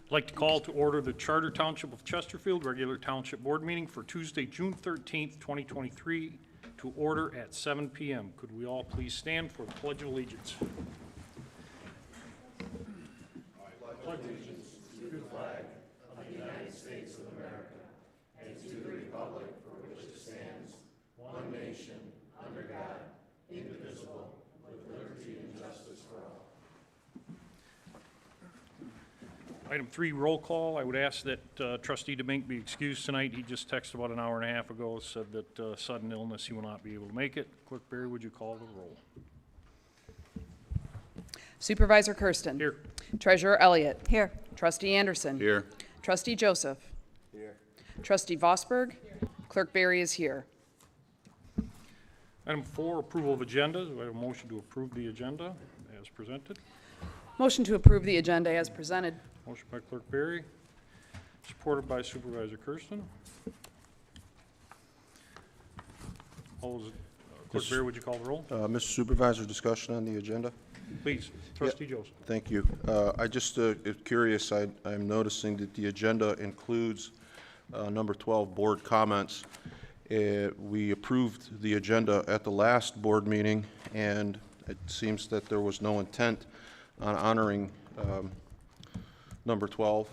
I'd like to call to order the Charter Township of Chesterfield regular township board meeting for Tuesday, June 13th, 2023, to order at 7 p.m. Could we all please stand for the Pledge of Allegiance? I pledge allegiance to the flag of the United States of America and to the republic for which it stands, one nation, under God, indivisible, with liberty and justice for all. Item 3, roll call. I would ask that Trustee DeMink be excused tonight. He just texted about an hour and a half ago, said that sudden illness, he will not be able to make it. Clerk Barry, would you call the roll? Supervisor Kersten. Here. Treasurer Elliott. Here. Trustee Anderson. Here. Trustee Joseph. Here. Trustee Vosberg. Here. Clerk Barry is here. Item 4, approval of agenda. Do I have a motion to approve the agenda as presented? Motion to approve the agenda as presented. Motion by Clerk Barry, supported by Supervisor Kersten. All those, Clerk Barry, would you call the roll? Mr. Supervisor, discussion on the agenda? Please, Trustee Joseph. Thank you. I just curious, I'm noticing that the agenda includes number 12, board comments. We approved the agenda at the last board meeting, and it seems that there was no intent on honoring number 12,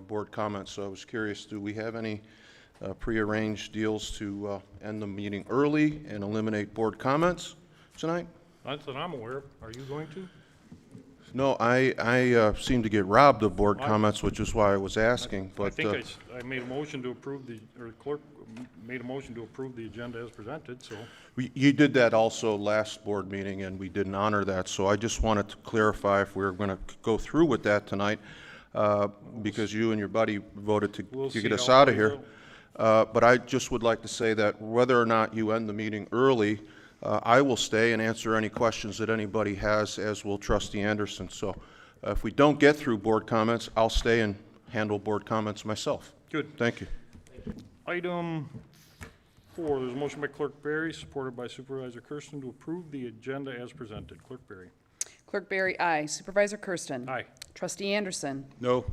board comments. So I was curious, do we have any prearranged deals to end the meeting early and eliminate board comments tonight? Not that I'm aware of. Are you going to? No, I seem to get robbed of board comments, which is why I was asking, I but, think I made a motion to approve or the clerk made a motion to approve the agenda as presented, so. you did that also last board meeting, and we didn't honor that, so I just wanted to clarify if we were going to go through with that tonight, because you and your buddy voted We'll to see get us how out of it here. plays But I just would like to say that whether or not you end the meeting early, I will stay and answer any questions that anybody has, as will Trustee Anderson. So if we don't get through board comments, I'll stay and handle board comments myself. Good. Thank you. Item 4, there's a motion by Clerk Berry, supported by Supervisor Kersten, to approve the agenda as presented. Clerk Berry. Clerk Berry, aye. Supervisor Kersten. Aye. Trustee Anderson. No.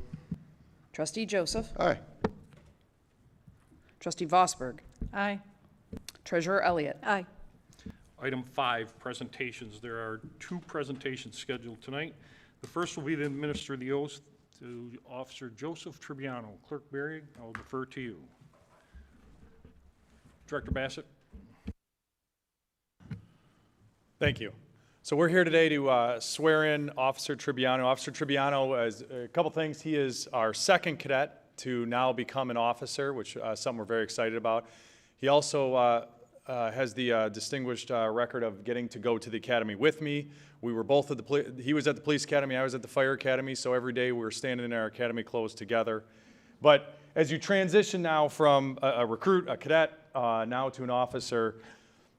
Trustee Joseph. Aye. Trustee Vosberg. Aye. Treasurer Elliott. Aye. Item 5, presentations. There are 2 presentations scheduled tonight. The first will be to administer the oath to Officer Joseph Tribbiano. Clerk Berry, I will defer to you. Director Bassett. Thank you. So we're here today to swear in Officer Tribbiano. Officer Tribbiano is a couple things. He is our second cadet to now become an officer, which is something we're very excited about. He also has the distinguished record of getting to go to the academy with me. We were both at he was at the police academy, I was at the fire academy, so every day we were standing in our academy clothes together. But as you transition now from a recruit, a cadet, now to an officer,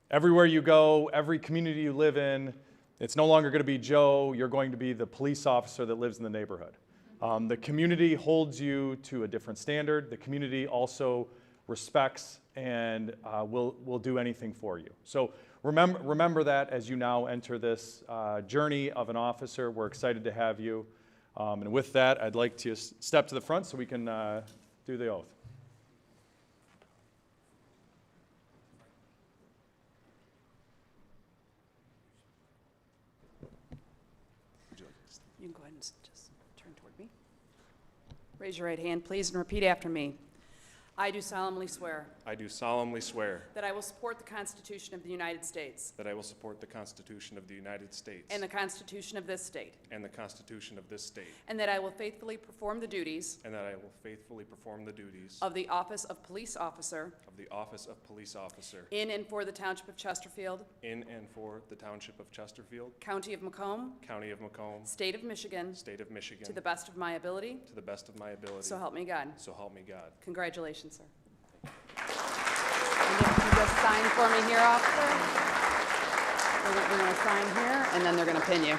everywhere you go, every community you live in, it's no longer going to be Joe, you're going to be the police officer that lives in the neighborhood. The community holds you to a different standard. The community also respects and will do anything for you. So remember that as you now enter this journey of an officer. We're excited to have you. And with that, I'd like to step to the front so we can do the oath. You can go ahead and just turn toward me. Raise your right hand, please, and repeat after me. I do solemnly swear I do solemnly swear that I will support the Constitution of the United States that I will support the Constitution of the United States and the Constitution of this state, and the Constitution of this state, and that I will faithfully perform the duties and that I will faithfully perform the duties of the office of police officer of the office of police officer in and for the Township of Chesterfield, in and for the Township of Chesterfield, County of Macomb, County of Macomb, State of Michigan, State of Michigan, to the best of my ability, to the best of my ability. so help me God. So help me God. Congratulations, sir. And if you just sign for me here, officer. We're going to sign here, and then they're going to pin you.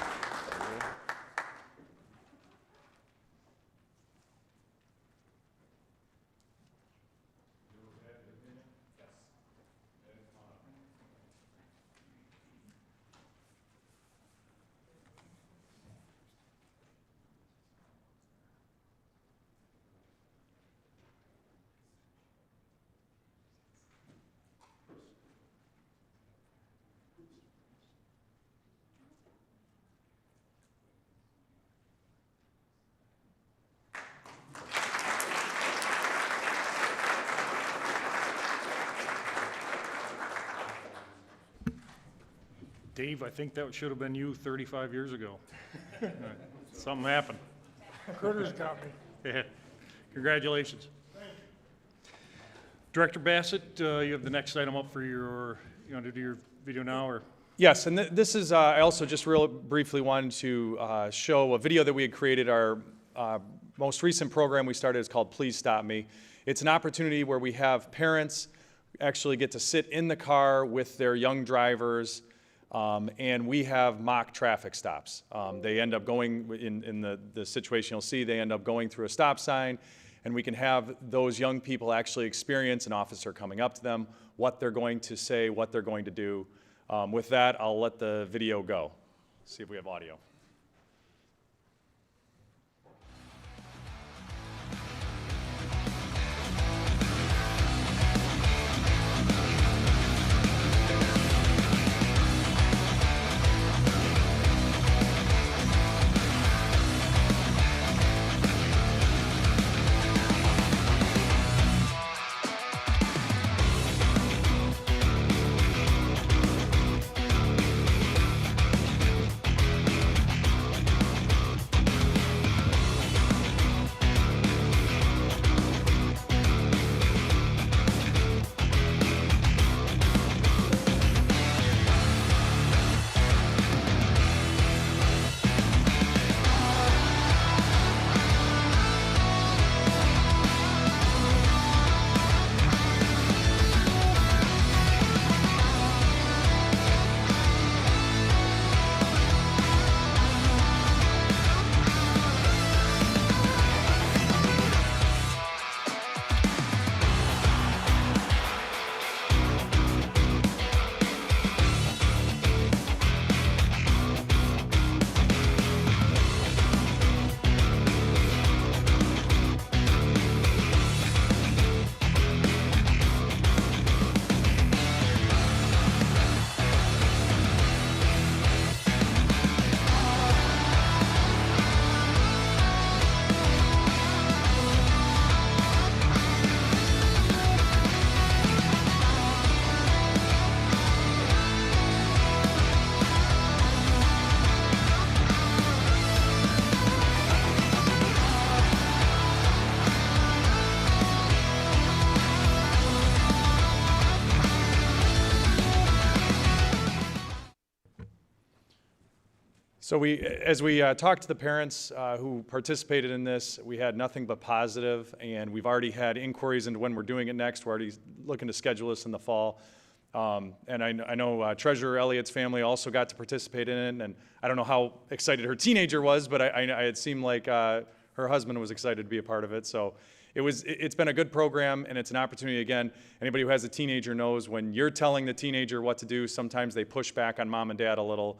Dave, I think that should have been you 35 years ago. Something happened. Critters got me. Yeah. Congratulations. Director Bassett, you have the next item up for your, you want to do your video now, or? Yes, and this is, I also just real briefly wanted to show a video that we had created. Our most recent program we started is called Please Stop Me. It's an opportunity where we have parents actually get to sit in the car with their young drivers, and we have mock traffic stops. They end up going, in the situation you'll see, they end up going through a stop sign, and we can have those young people actually experience an officer coming up to them, what they're going to say, what they're going to do. With that, I'll let the video go. See if we have audio. So as we talked to the parents who participated in this, we had nothing but positive, and we've already had inquiries into when we're doing it next. We're already looking to schedule this in the fall. And I know Treasurer Elliott's family also got to participate in it, and I don't know how excited her teenager was, but it seemed like her husband was excited to be a part of it. So it's been a good program, and it's an opportunity. Again, anybody who has a teenager knows when you're telling the teenager what to do, sometimes they push back on mom and dad a little.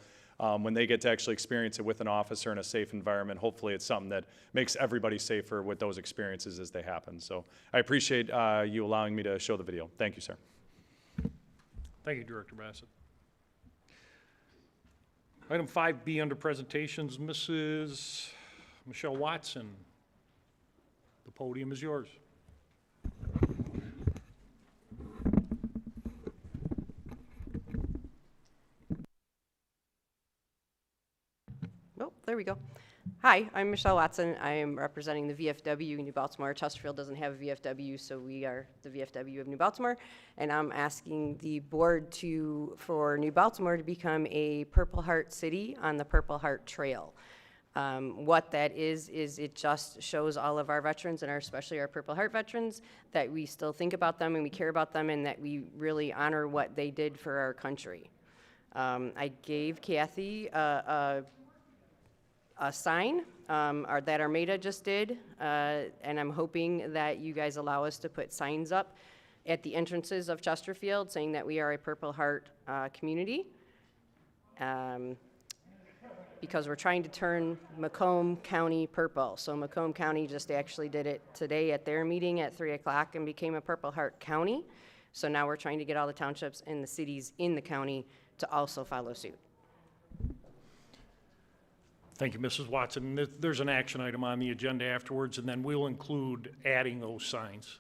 When they get to actually experience it with an officer in a safe environment, hopefully it's something that makes everybody safer with those experiences as they happen. So I appreciate you allowing me to show the video. Thank you, sir. Thank you, Director Bassett. Item 5B under presentations, Mrs. Michelle Watson. The podium is yours. Oh, there we go. Hi, I'm Michelle Watson. I am representing the VFW in New Baltimore. Chesterfield doesn't have a VFW, so we are the VFW of New Baltimore. And I'm asking the board for New Baltimore to become a Purple Heart city on the Purple Heart Trail. What that is it just shows all of our veterans, and especially our Purple Heart veterans, that we still think about them and we care about them and that we really honor what they did for our country. I gave Kathy a sign that Armada just did, and I'm hoping that you guys allow us to put signs up at the entrances of Chesterfield saying that we are a Purple Heart community, because we're trying to turn Macomb County purple. So Macomb County just actually did it today at their meeting at 3 o'clock and became a Purple Heart County. So now we're trying to get all the townships and the cities in the county to also follow suit. Thank you, Mrs. Watson. There's an action item on the agenda afterwards, and then we'll include adding those signs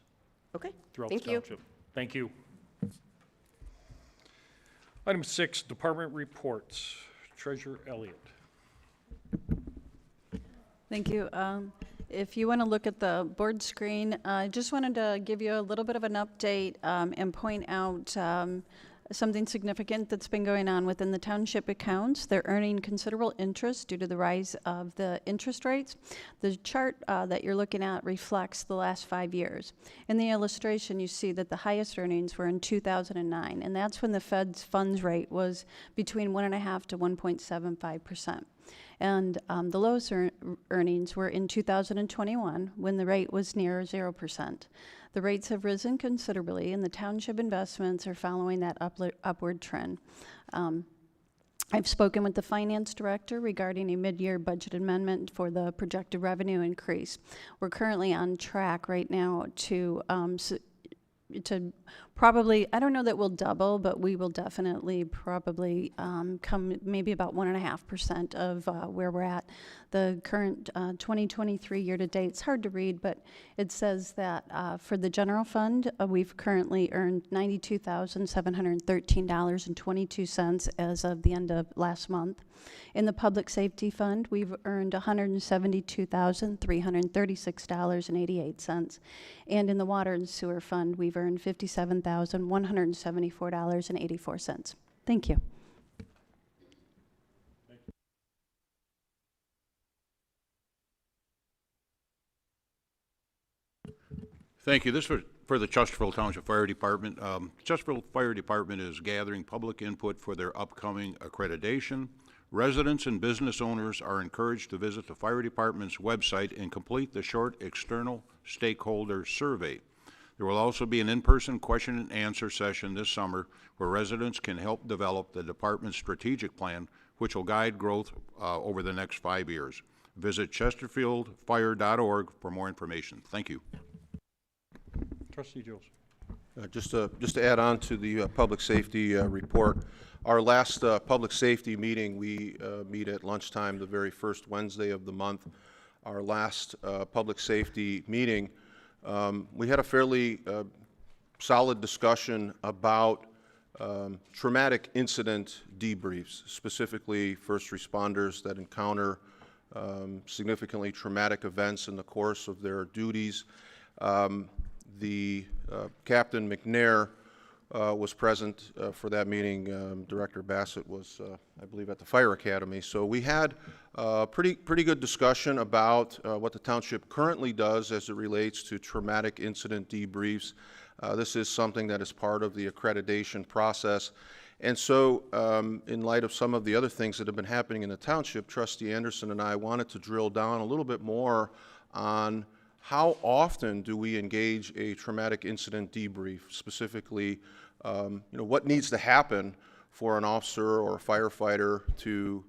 Okay, throughout the thank you. township. Thank you. Item 6, department reports. Treasurer Elliott. Thank you. If you want to look at the board screen, I just wanted to give you a little bit of an update and point out something significant that's been going on within the township accounts. They're earning considerable interest due to the rise of the interest rates. The chart that you're looking at reflects the last 5 years. In the illustration, you see that the highest earnings were in 2009, and that's when the Fed's funds rate was between 1.5% to 1.75%. And the lowest earnings were in 2021, when the rate was near 0%. The rates have risen considerably, and the township investments are following that upward trend. I've spoken with the finance director regarding a mid-year budget amendment for the projected revenue increase. We're currently on track right now to probably, I don't know that we'll double, but we will definitely probably come maybe about 1.5% of where we're at. The current 2023 year-to-date, it's hard to read, but it says that for the general fund, we've currently earned $92,713.22 as of the end of last month. In the public safety fund, we've earned $172,336.88. And in the water and sewer fund, we've earned $57,174.84. Thank you. Thank you. This is for the Chesterfield Township Fire Department. Chesterfield Fire Department is gathering public input for their upcoming accreditation. Residents and business owners are encouraged to visit the fire department's website and complete the short external stakeholder survey. There will also be an in-person question and answer session this summer where residents can help develop the department's strategic plan, which will guide growth over the next 5 years. Visit chesterfieldfire.org for more information. Thank you. Trustee Joseph. Just to add on to the public safety report, our last public safety meeting, we meet at lunchtime the very first Wednesday of the month. Our last public safety meeting, we had a fairly solid discussion about traumatic incident debriefs, specifically first responders that encounter significantly traumatic events in the course of their duties. The Captain McNair was present for that meeting. Director Bassett was, I believe, at the Fire Academy. So we had pretty good discussion about what the township currently does as it relates to traumatic incident debriefs. This is something that is part of the accreditation process. And so in light of some of the other things that have been happening in the township, Trustee Anderson and I wanted to drill down a little bit more on how often do we engage a traumatic incident debrief, specifically what needs to happen for an officer or a firefighter to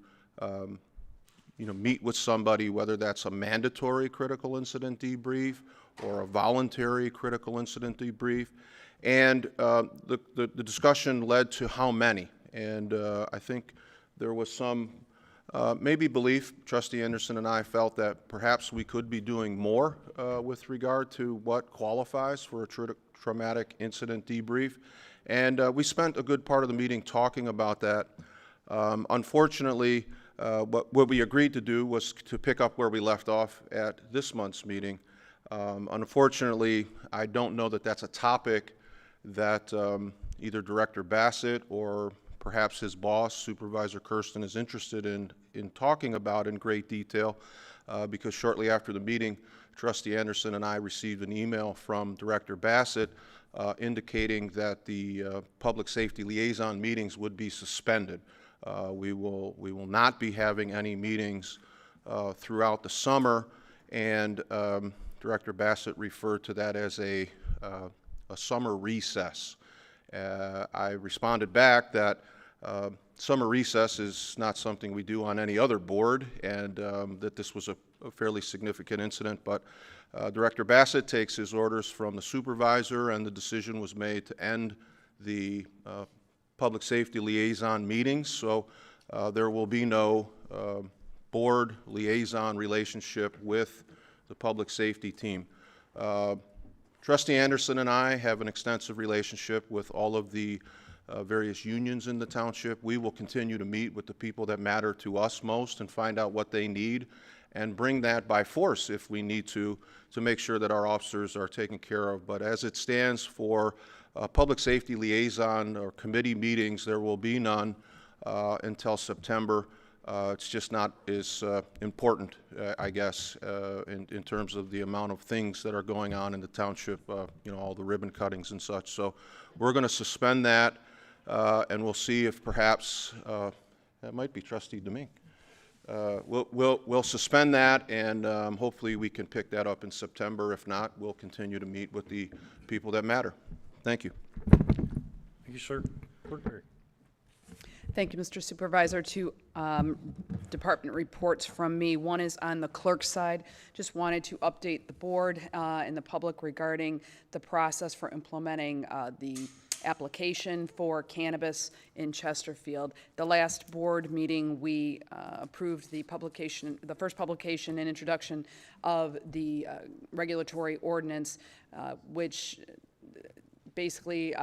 meet with somebody, whether that's a mandatory critical incident debrief or a voluntary critical incident debrief. And the discussion led to how many. And I think there was some maybe belief, Trustee Anderson and I felt that perhaps we could be doing more with regard to what qualifies for a traumatic incident debrief. And we spent a good part of the meeting talking about that. Unfortunately, what we agreed to do was to pick up where we left off at this month's meeting. Unfortunately, I don't know that that's a topic that either Director Bassett or perhaps his boss, Supervisor Kersten, is interested in talking about in great detail, because shortly after the meeting, Trustee Anderson and I received an email from Director Bassett indicating that the public safety liaison meetings would be suspended. We will not be having any meetings throughout the summer, and Director Bassett referred to that as a summer recess. I responded back that summer recess is not something we do on any other board, and that this was a fairly significant incident, but Director Bassett takes his orders from the supervisor, and the decision was made to end the public safety liaison meetings, so there will be no board liaison relationship with the public safety team. Trustee Anderson and I have an extensive relationship with all of the various unions in the township. We will continue to meet with the people that matter to us most and find out what they need and bring that by force if we need to make sure that our officers are taken care of. But as it stands for public safety liaison or committee meetings, there will be none until September. It's just not as important, I guess, in terms of the amount of things that are going on in the township, all the ribbon cuttings and such. So we're going to suspend that, and we'll see if perhaps, that might be Trustee Demink. We'll suspend that, and hopefully we can pick that up in September. If not, we'll continue to meet with the people that matter. Thank you. Thank you, sir. Clerk Berry. Thank you, Mr. Supervisor. Two department reports from me. One is on the clerk side. Just wanted to update the board and the public regarding the process for implementing the application for cannabis in Chesterfield. The last board meeting, we approved the publication, the first publication and introduction of the regulatory ordinance, which basically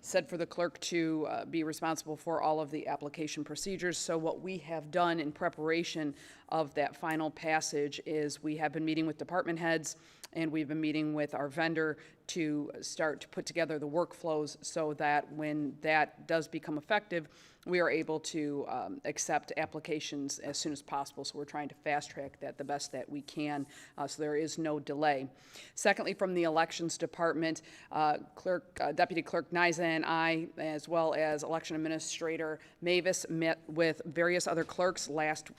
said for the clerk to be responsible for all of the application procedures. So what we have done in preparation of that final passage is we have been meeting with department heads, and we've been meeting with our vendor to start to put together the workflows so that when that does become effective, we are able to accept applications as soon as possible. So we're trying to fast track that the best that we can, so there is no delay. Secondly, from the elections department, Deputy Clerk Niza and I, as well as Election Administrator Mavis, met with various other clerks last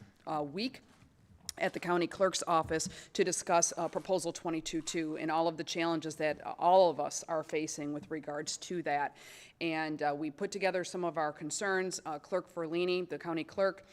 week at the county clerk's office to discuss Proposal 22-2 and all of the challenges that all of us are facing with regards to that. And we put together some of our concerns. Clerk Ferlini, the county clerk,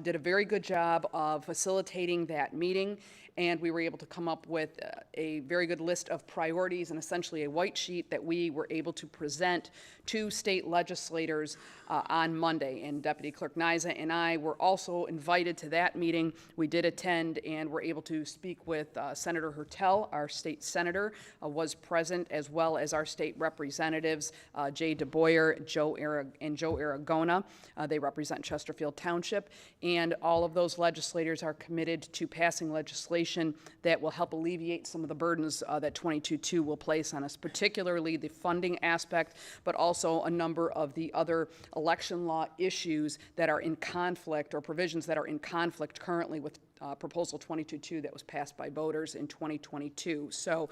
did a very good job of facilitating that meeting, and we were able to come up with a very good list of priorities and essentially a white sheet that we were able to present to state legislators on Monday. And Deputy Clerk Niza and I were also invited to that meeting. We did attend and were able to speak with Senator Hertel, our state senator, was present, as well as our state representatives, Jay DeBoyer, Joe Aragona. They represent Chesterfield Township, and all of those legislators are committed to passing legislation legislation that will help alleviate some of the burdens that 22-2 will place on us, particularly the funding aspect, but also a number of the other election law issues that are in conflict, or provisions that are in conflict currently with Proposal 22-2 that was passed by voters in 2022. So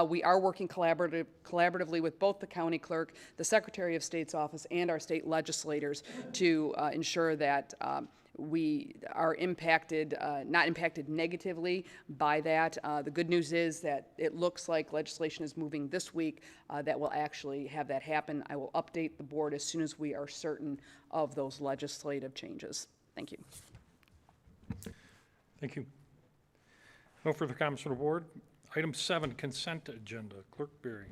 we are working collaboratively with both the county clerk, the Secretary of State's office, and our state legislators to ensure that we are impacted, not impacted negatively by that. The good news is that it looks like legislation is moving this week that will actually have that happen. I will update the board as soon as we are certain of those legislative changes. Thank you. Thank you. No further comments from the board. Item 7, consent agenda. Clerk Berry.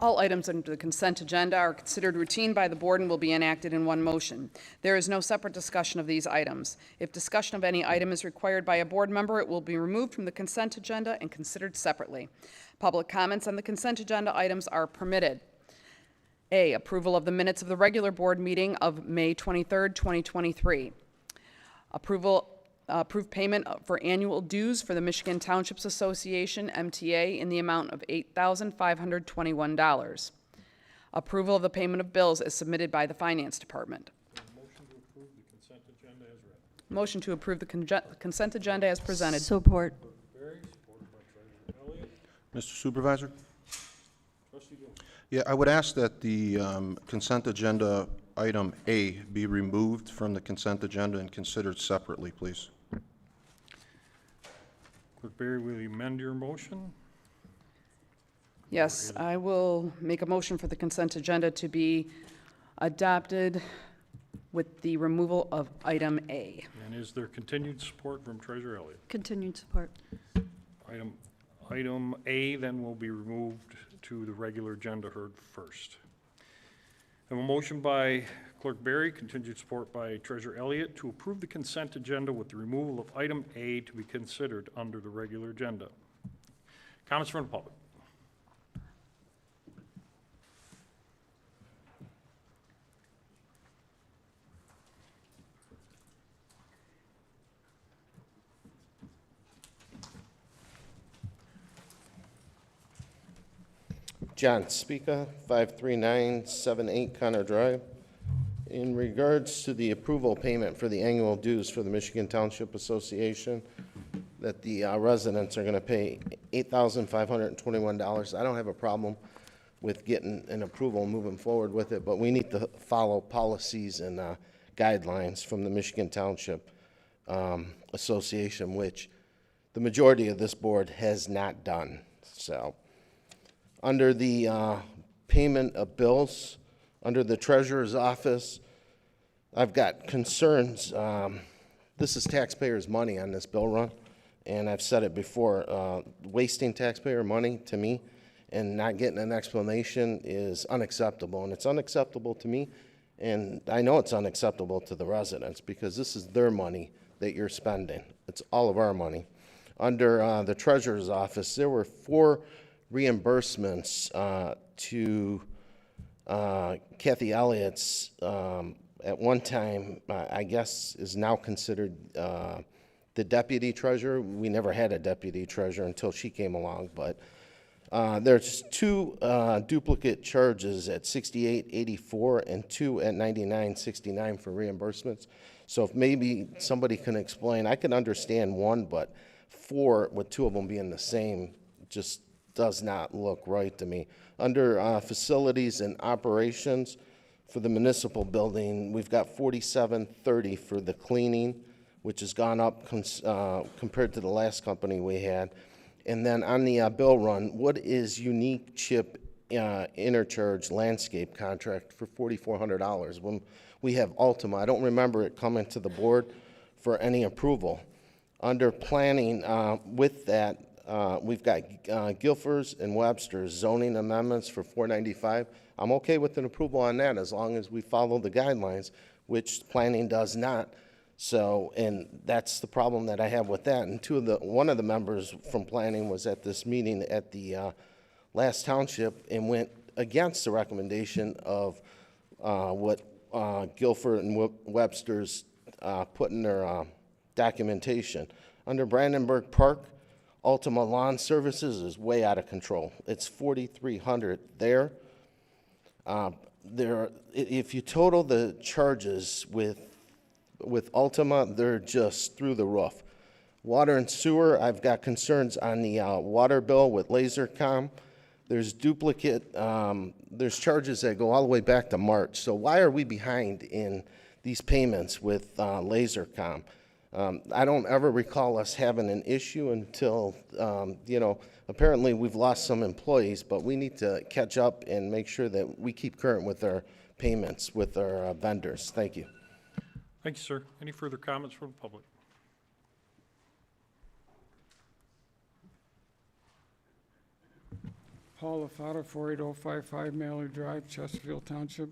All items under the consent agenda are considered routine by the board and will be enacted in one motion. There is no separate discussion of these items. If discussion of any item is required by a board member, it will be removed from the consent agenda and considered separately. Public comments on the consent agenda items are permitted. A, approval of the minutes of the regular board meeting of May 23rd, 2023. Approve payment for annual dues for the Michigan Townships Association, MTA, in the amount of $8,521. Approval of the payment of bills as submitted by the Finance Department. Motion to approve the consent agenda as read. Motion to approve the consent agenda as presented. Support. Clerk Berry, supported by Treasurer Elliott. Mr. Supervisor? Trustee Jones. Yeah, I would ask that the consent agenda item A be removed from the consent agenda and considered separately, please. Clerk Berry, will you amend your motion? Yes, I will make a motion for the consent agenda to be adopted with the removal of item A. And is there continued support from Treasurer Elliott? Continued support. Item A then will be removed to the regular agenda heard first. I have a motion by Clerk Berry, continued support by Treasurer Elliott, to approve the consent agenda with the removal of item A to be considered under the regular agenda. Comments from the public? John Spica, 53978 Connor Drive. In regards to the approval payment for the annual dues for the Michigan Township Association, that the residents are going to pay $8,521. I don't have a problem with getting an approval and moving forward with it, but we need to follow policies and guidelines from the Michigan Township Association, which the majority of this board has not done. So, under the payment of bills, under the treasurer's office, I've got concerns. This is taxpayers' money on this bill run, and I've said it before, wasting taxpayer money to me and not getting an explanation is unacceptable, and it's unacceptable to me, and I know it's unacceptable to the residents because this is their money that you're spending. It's all of our money. Under the treasurer's office, there were 4 reimbursements to Kathy Elliott's at one time, I guess, is now considered the deputy treasurer. We never had a deputy treasurer until she came along, but there's 2 duplicate charges at $68.84 and 2 at $99.69 for reimbursements. So if maybe somebody can explain, I can understand 1, but 4 with 2 of them being the same just does not look right to me. Under facilities and operations for the municipal building, we've got $47.30 for the cleaning, which has gone up compared to the last company we had. And then on the bill run, what is Unique Chip Intercharge landscape contract for $4,400 when we have Ultima? I don't remember it coming to the board for any approval. Under planning, with that, we've got Guilford's and Webster's zoning amendments for $495. I'm okay with an approval on that as long as we follow the guidelines, which planning does not. So, and that's the problem that I have with that. And one of the members from planning was at this meeting at the last township and went against the recommendation of what Guilford and Webster's put in their documentation. Under Brandenburg Park, Ultima Lawn Services is way out of control. It's $4,300 there. If you total the charges with Ultima, they're just through the roof. Water and sewer, I've got concerns on the water bill with LaserCom. There's duplicate, there's charges that go all the way back to March. So why are we behind in these payments with LaserCom? I don't ever recall us having an issue until, apparently we've lost some employees, but we need to catch up and make sure that we keep current with our payments with our vendors. Thank you. Thank you, sir. Any further comments from the public? Paul LaFata, 48055 Mallard Drive, Chesterfield Township.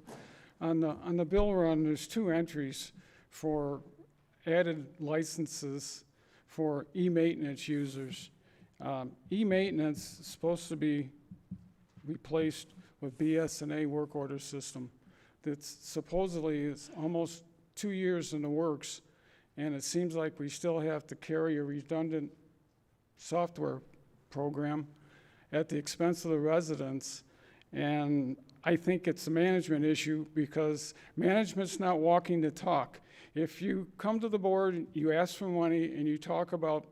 On the bill run, there's 2 entries for added licenses for e-maintenance users. E-maintenance is supposed to be replaced with BSNA work order system. That's supposedly is almost 2 years in the works, and it seems like we still have to carry a redundant software program at the expense of the residents. And I think it's a management issue because management's not walking the talk. If you come to the board, you ask for money, and you talk about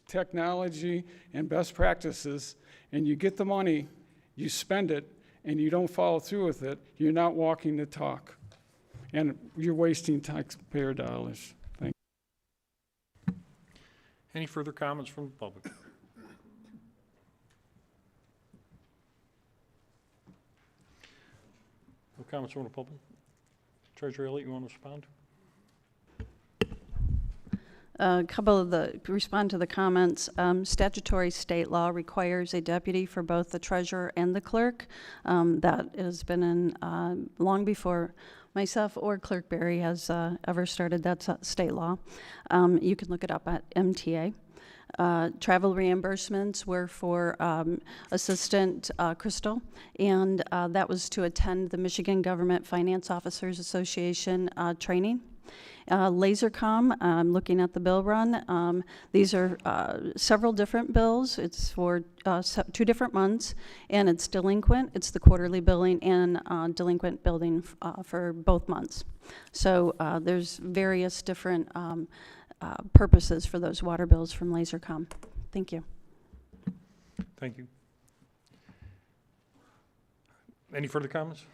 technology and best practices, and you get the money, you spend it, and you don't follow through with it, you're not walking the talk. And you're wasting taxpayer dollars. Thank you. Any further comments from the public? No comments from the public? Treasurer Elliott, you want to respond? Respond to the comments. Statutory state law requires a deputy for both the treasurer and the clerk. That has been in long before myself or Clerk Berry has ever started. That's state law. You can look it up at MTA. Travel reimbursements were for Assistant Crystal, and that was to attend the Michigan Government Finance Officers Association training. LaserCom, I'm looking at the bill run. These are several different bills. It's for 2 different months, and it's delinquent. It's the quarterly billing and delinquent billing for both months. So there's various different purposes for those water bills from LaserCom. Thank you. Thank you. Any further comments?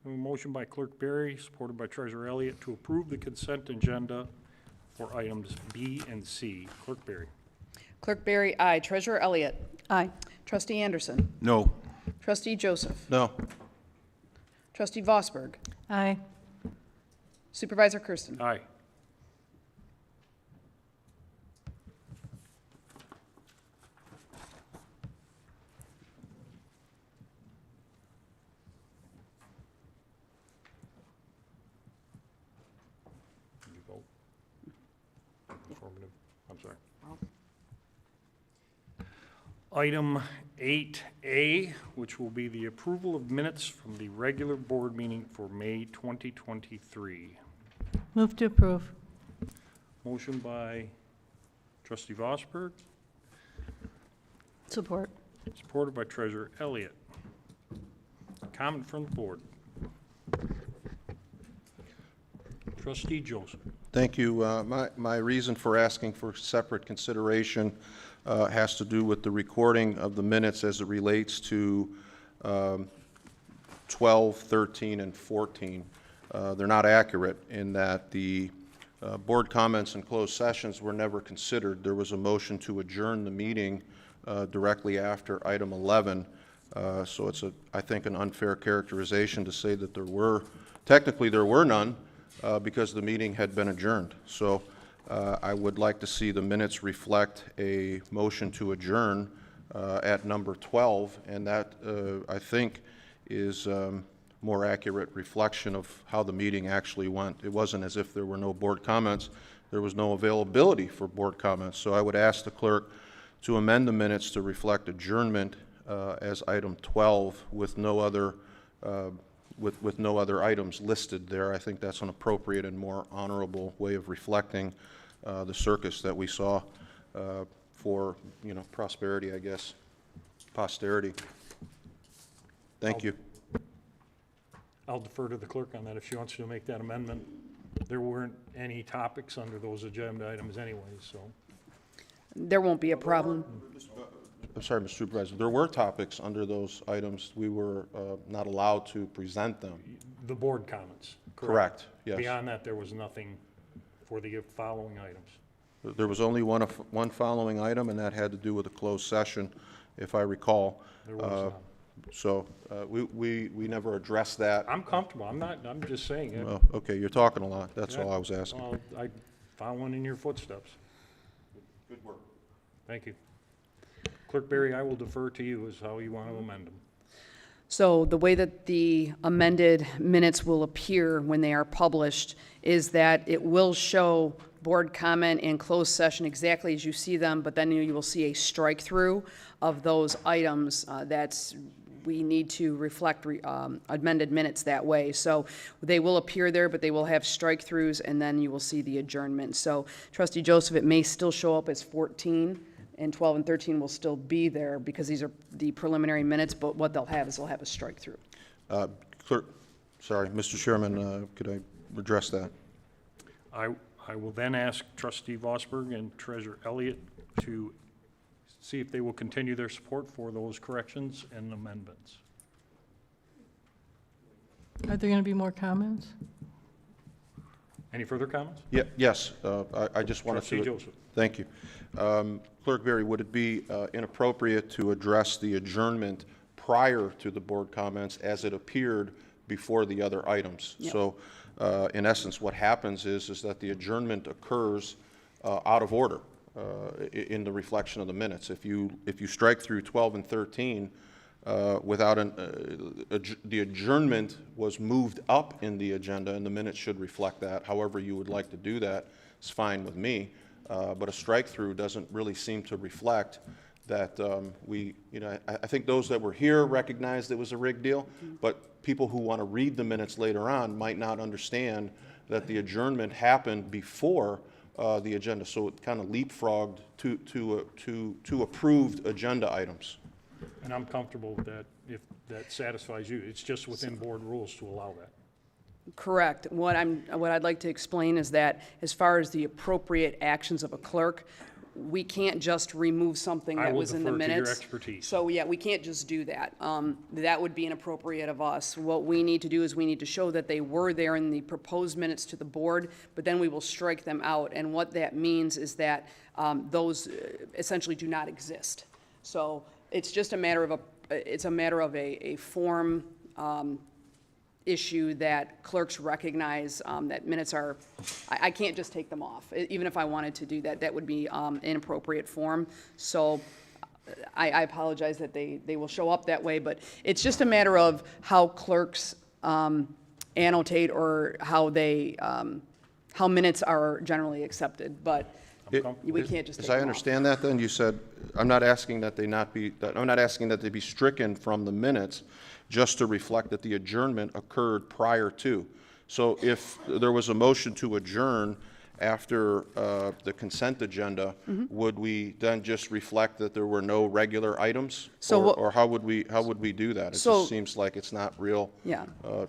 A motion by Clerk Berry, supported by Treasurer Elliott, to approve the consent agenda for items B and C. Clerk Berry. Clerk Berry, aye. Treasurer Elliott. Aye. Trustee Anderson. No. Trustee Joseph. No. Trustee Vosberg. Aye. Supervisor Kersten. Aye. Did you vote? Affirmative. I'm sorry. Item 8A, which will be the approval of minutes from the regular board meeting for May 2023. Move to approve. Motion by Trustee Vosberg, Support. supported by Treasurer Elliott. Comment from the board. Trustee Joseph. Thank you. My reason for asking for separate consideration has to do with the recording of the minutes as it relates to 12, 13, and 14. They're not accurate in that the board comments and closed sessions were never considered. There was a motion to adjourn the meeting directly after item 11. So it's, I think, an unfair characterization to say that technically there were none because the meeting had been adjourned. So I would like to see the minutes reflect a motion to adjourn at number 12, and that, I think, is more accurate reflection of how the meeting actually went. It wasn't as if there were no board comments. There was no availability for board comments. So I would ask the clerk to amend the minutes to reflect adjournment as item 12 with no other with no other items listed there. I think that's an appropriate and more honorable way of reflecting the circus that we saw for, prosperity, I guess, posterity. Thank you. I'll defer to the clerk on that if she wants to make that amendment. There weren't any topics under those agenda items anyway, so. There won't be a problem. I'm sorry, Mr. Supervisor. There were topics under those items. We were not allowed to present them. The board comments. Correct, yes. Beyond that, there was nothing for the following items. There was only one following item, and that had to do with a closed session, if I recall. There was not. So we never addressed that. I'm comfortable. I'm just saying it. Well, okay, you're talking a lot. That's all I was asking. Well, I following in your footsteps. Good work. Thank you. Clerk Berry, I will defer to you as how you want to amend them. So the way that the amended minutes will appear when they are published is that it will show board comment and closed session exactly as you see them, but then you will see a strike-through of those items. We need to reflect amended minutes that way. So they will appear there, but they will have strike-throughs, and then you will see the adjournment. So Trustee Joseph, it may still show up as 14, and 12 and 13 will still be there because these are the preliminary minutes, but what they'll have is they'll have a strike-through. Clerk, sorry, Mr. Chairman, could I address that? I will then ask Trustee Vosberg and Treasurer Elliott to see if they will continue their support for those corrections and amendments. Are there going to be more comments? Any further comments? Yeah, yes, I just wanted to. Trustee Joseph. Thank you. Clerk Berry, would it be inappropriate to address the adjournment prior to the board comments as it appeared before the other items? Yep. So, in essence, what happens is that the adjournment occurs out of order in the reflection of the minutes. If you strike through 12 and 13 without the adjournment was moved up in the agenda, and the minutes should reflect that. However you would like to do that is fine with me. But a strike-through doesn't really seem to reflect that I think those that were here recognized it was a rigged deal, but people who want to read the minutes later on might not understand that the adjournment happened before the agenda, so it kind of leapfrogged to approved agenda items. And I'm comfortable with that if that satisfies you. It's just within board rules to allow that. Correct. What I'd like to explain is that as far as the appropriate actions of a clerk, we can't just remove something that was in the minutes. I will defer to your expertise. So yeah, we can't just do that. That would be inappropriate of us. What we need to do is we need to show that they were there in the proposed minutes to the board, but then we will strike them out. And what that means is that those essentially do not exist. So it's just a matter of a form issue that clerks recognize that minutes are, I can't just take them off. Even if I wanted to do that, that would be inappropriate form. So I apologize that they will show up that way, but it's just a matter of how clerks annotate or how minutes are generally accepted, but we can't just take As I them understand that, then, you said, I'm not asking that they be stricken from the minutes, just to reflect that the adjournment occurred prior to. So if there was a motion to adjourn after the consent agenda, would we then just reflect that there were no regular items? So or how would we do that? It just seems like it's not real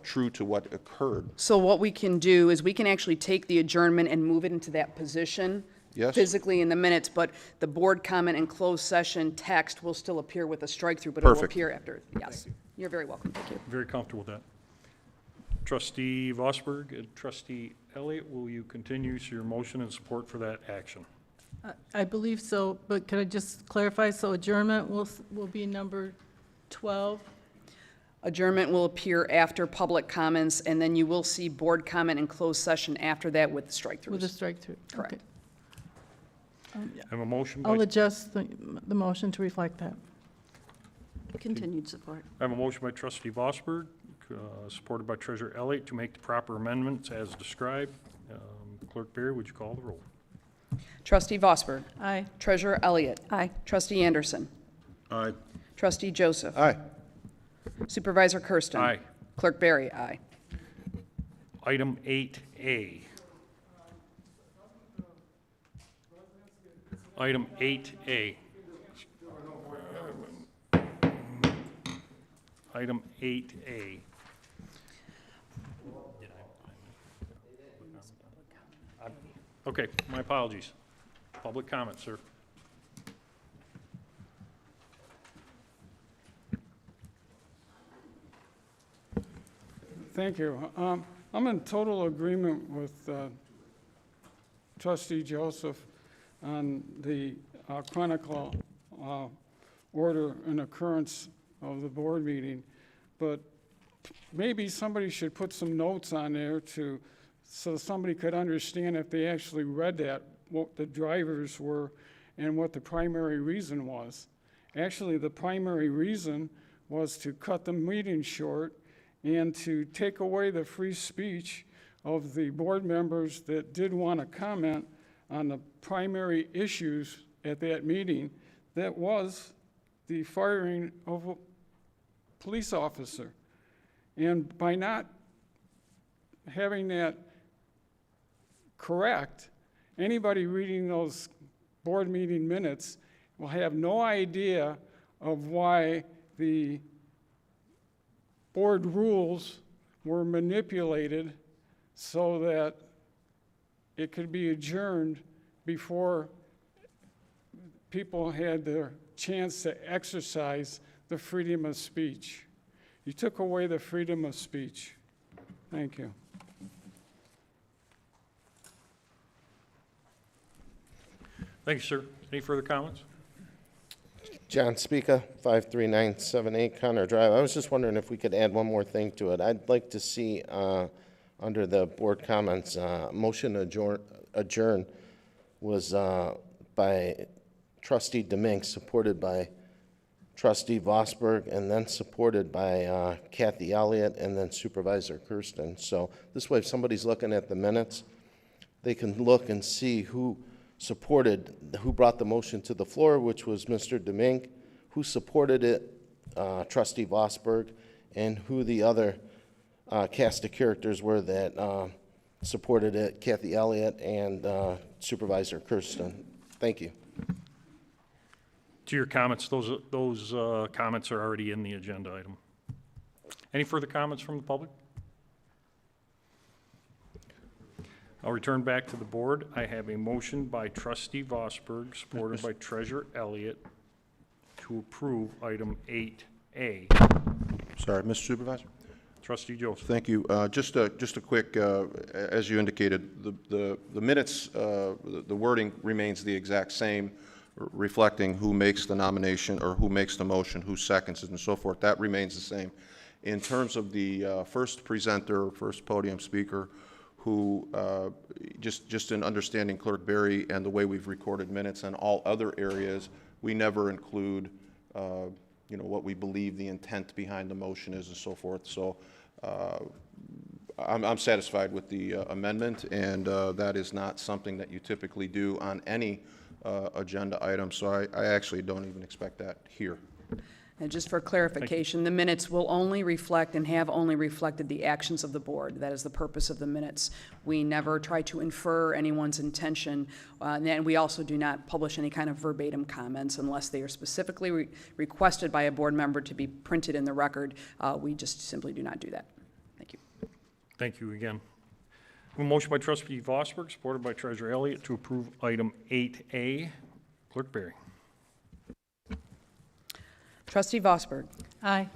true to what occurred. So what we can do is we can actually take the adjournment and move it into that position. Yes. Physically in the minutes, but the board comment and closed session text will still appear with a strike-through, but it will Perfect. appear after. Yes. You're very welcome. Thank you. Very comfortable with that. Trustee Vosberg and Trustee Elliott, will you continue your motion and support for that action? I believe so, but could I just clarify? So adjournment will be number 12? Adjournment will appear after public comments, and then you will see board comment and closed session after that with the strike-throughs. With a strike-through? Correct. Okay. I have a motion by, I'll adjust the motion to reflect that. Continued support. I have a motion by Trustee Vosberg, supported by Treasurer Elliott, to make the proper amendments as described. Clerk Berry, would you call the roll? Trustee Vosberg. Aye. Treasurer Elliott. Aye. Trustee Anderson. Aye. Trustee Joseph. Aye. Supervisor Kersten. Aye. Clerk Berry, aye. Item 8A. Item 8A. Item 8A. Okay, my apologies. Public comment, sir. Thank you. I'm in total agreement with Trustee Joseph on the chronicle order and occurrence of the board meeting, but maybe somebody should put some notes on there so somebody could understand if they actually read that, what the drivers were and what the primary reason was. Actually, the primary reason was to cut the meeting short and to take away the free speech of the board members that did want to comment on the primary issues at that meeting, that was the firing of a police officer. And by not having that correct, anybody reading those board meeting minutes will have no idea of why the board rules were manipulated so that it could be adjourned before people had their chance to exercise the freedom of speech. You took away the freedom of speech. Thank you. Thank you, sir. Any further comments? John Speaka, 53978 Connor Drive. I was just wondering if we could add one more thing to it. I'd like to see, under the board comments, motion adjourn was by Trustee Demink, supported by Trustee Vosberg, and then supported by Kathy Elliott, and then Supervisor Kersten. So this way, if somebody's looking at the minutes, they can look and see who brought the motion to the floor, which was Mr. Demink, who supported it, Trustee Vosberg, and who the other cast of characters were that supported it, Kathy Elliott and Supervisor Kersten. Thank you. To your comments, those comments are already in the agenda item. Any further comments from the public? I'll return back to the board. I have a motion by Trustee Vosberg, supported by Treasurer Elliott, to approve item 8A. Sorry, Mr. Supervisor? Trustee Joseph. Thank you. Just a quick, as you indicated, the minutes, the wording remains the exact same, reflecting who makes the nomination or who makes the motion, who seconds it, and so forth. That remains the same. In terms of the first presenter, first podium speaker, who, just in understanding Clerk Berry and the way we've recorded minutes and all other areas, we never include, what we believe the intent behind the motion is and so forth. So I'm satisfied with the amendment, and that is not something that you typically do on any agenda item, so I actually don't even expect that here. And just for clarification, the minutes will only reflect and have only reflected the actions of the board. That is the purpose of the minutes. We never try to infer anyone's intention, and we also do not publish any kind of verbatim comments unless they are specifically requested by a board member to be printed in the record. We just simply do not do that. Thank you. Thank you again. A motion by Trustee Vosberg, supported by Treasurer Elliott, to approve item 8A. Clerk Berry. Trustee Vosberg. Aye.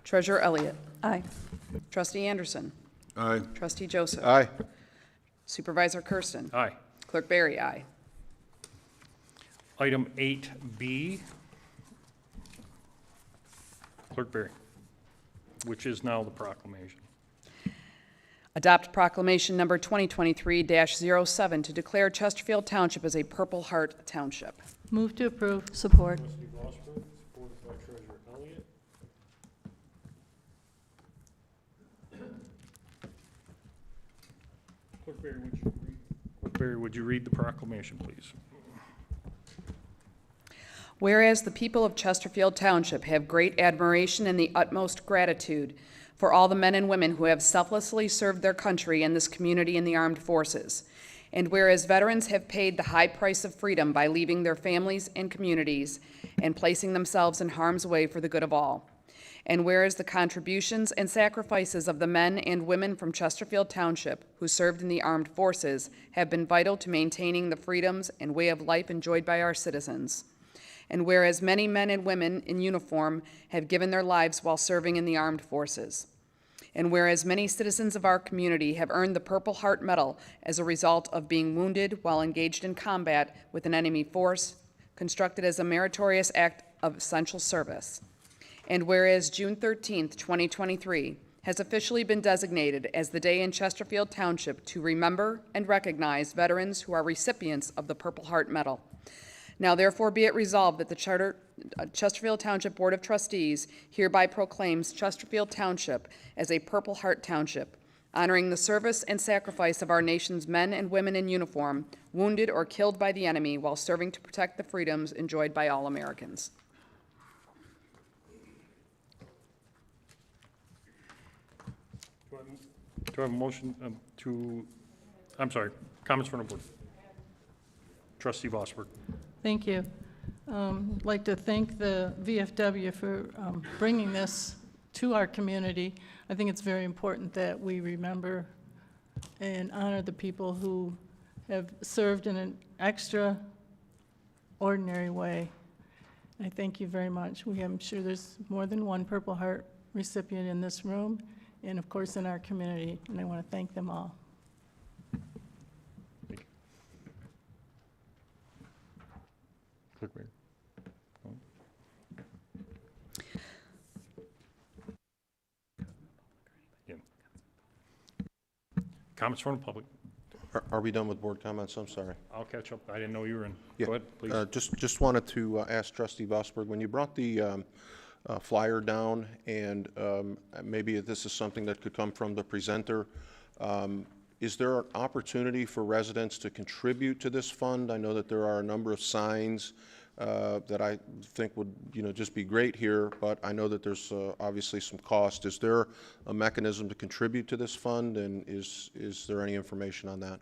Treasurer Elliott. Aye. Trustee Anderson. Aye. Trustee Joseph. Aye. Supervisor Kersten. Aye. Clerk Berry, aye. Item 8B. Clerk Berry, which is now the proclamation. Adopt proclamation number 2023-07 to declare Chesterfield Township as a Purple Heart Township. Move to approve. Support. Trustee Vosberg, supported by Treasurer Elliott. Clerk Berry, would you read the proclamation, please? Whereas the people of Chesterfield Township have great admiration and the utmost gratitude for all the men and women who have selflessly served their country and this community in the armed forces, And whereas veterans have paid the high price of freedom by leaving their families and communities and placing themselves in harm's way for the good of all. And whereas the contributions and sacrifices of the men and women from Chesterfield Township who served in the armed forces have been vital to maintaining the freedoms and way of life enjoyed by our citizens. And whereas many men and women in uniform have given their lives while serving in the armed forces. And whereas many citizens of our community have earned the Purple Heart Medal as a result of being wounded while engaged in combat with an enemy force, constructed as a meritorious act of essential service. And whereas June 13th, 2023, has officially been designated as the day in Chesterfield Township to remember and recognize veterans who are recipients of the Purple Heart Medal. Now therefore be it resolved that the Chesterfield Township Board of Trustees hereby proclaims Chesterfield Township as a Purple Heart Township, honoring the service and sacrifice of our nation's men and women in uniform, wounded or killed by the enemy while serving to protect the freedoms enjoyed by all Americans. Do I have a motion comments from the board? Trustee Vosberg. Thank you. I'd like to thank the VFW for bringing this to our community. I think it's very important that we remember and honor the people who have served in an extraordinary way. I thank you very much. I'm sure there's more than one Purple Heart recipient in this room and, of course, in our community, and I want to thank them all. Clerk Baird. Yeah. Comments from the public? Are we done with board comments? I'm sorry. I'll catch up. I didn't know you were in. Yeah. Go ahead, please. Just wanted to ask Trustee Vosberg, when you brought the flyer down, and maybe this is something that could come from the presenter, is there an opportunity for residents to contribute to this fund? I know that there are a number of signs that I think would, just be great here, but I know that there's obviously some cost. Is there a mechanism to contribute to this fund, and is there any information on that?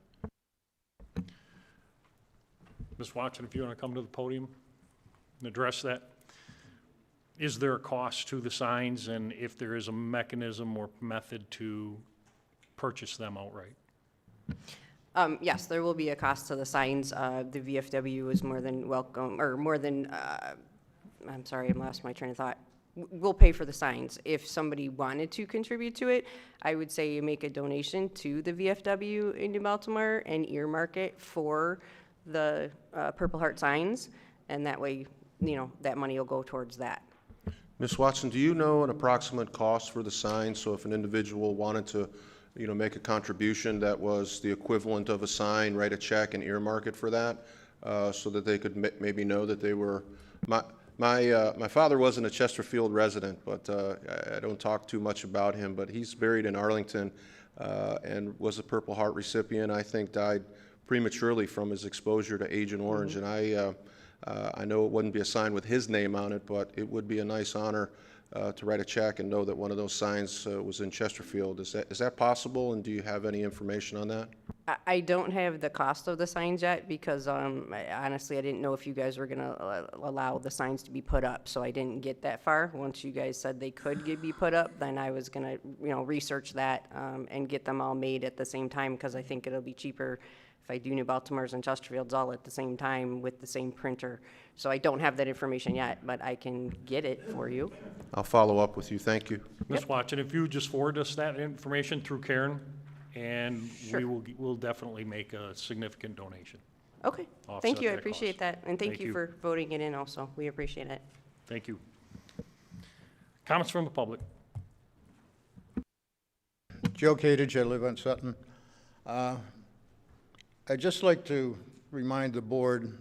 Ms. Watson, if you want to come to the podium and address that. Is there a cost to the signs, and if there is a mechanism or method to purchase them outright? Yes, there will be a cost to the signs. The VFW is more than welcome, or more than, I'm sorry, I lost my train of thought. We'll pay for the signs. If somebody wanted to contribute to it, I would say you make a donation to the VFW in New Baltimore and earmark it for the Purple Heart signs, and that way, that money will go towards that. Ms. Watson, do you know an approximate cost for the sign? So if an individual wanted to, make a contribution that was the equivalent of a sign, write a check and earmark it for that, so that they could maybe know that they were. My father wasn't a Chesterfield resident, but I don't talk too much about him. But he's buried in Arlington, and was a Purple Heart recipient. I think died prematurely from his exposure to Agent Orange, and I know it wouldn't be a sign with his name on it, but it would be a nice honor to write a check and know that one of those signs was in Chesterfield. Is that possible, and do you have any information on that? I don't have the cost of the signs yet because honestly, I didn't know if you guys were going to allow the signs to be put up, so I didn't get that far. Once you guys said they could be put up, then I was going to research that and get them all made at the same time, because I think it'll be cheaper if I do New Baltimore's and Chesterfield's all at the same time with the same printer. So I don't have that information yet, but I can get it for you. I'll follow up with you. Thank you. Ms. Watson, if you would just forward us that information through Karen, and Sure. we'll definitely make a significant donation. Okay, Offset thank you, I that appreciate cost. that. And thank Thank you you. for voting it in also, we appreciate it. Thank you. Comments from the public? Joe Kadich, I live on Sutton. I'd just like to remind the board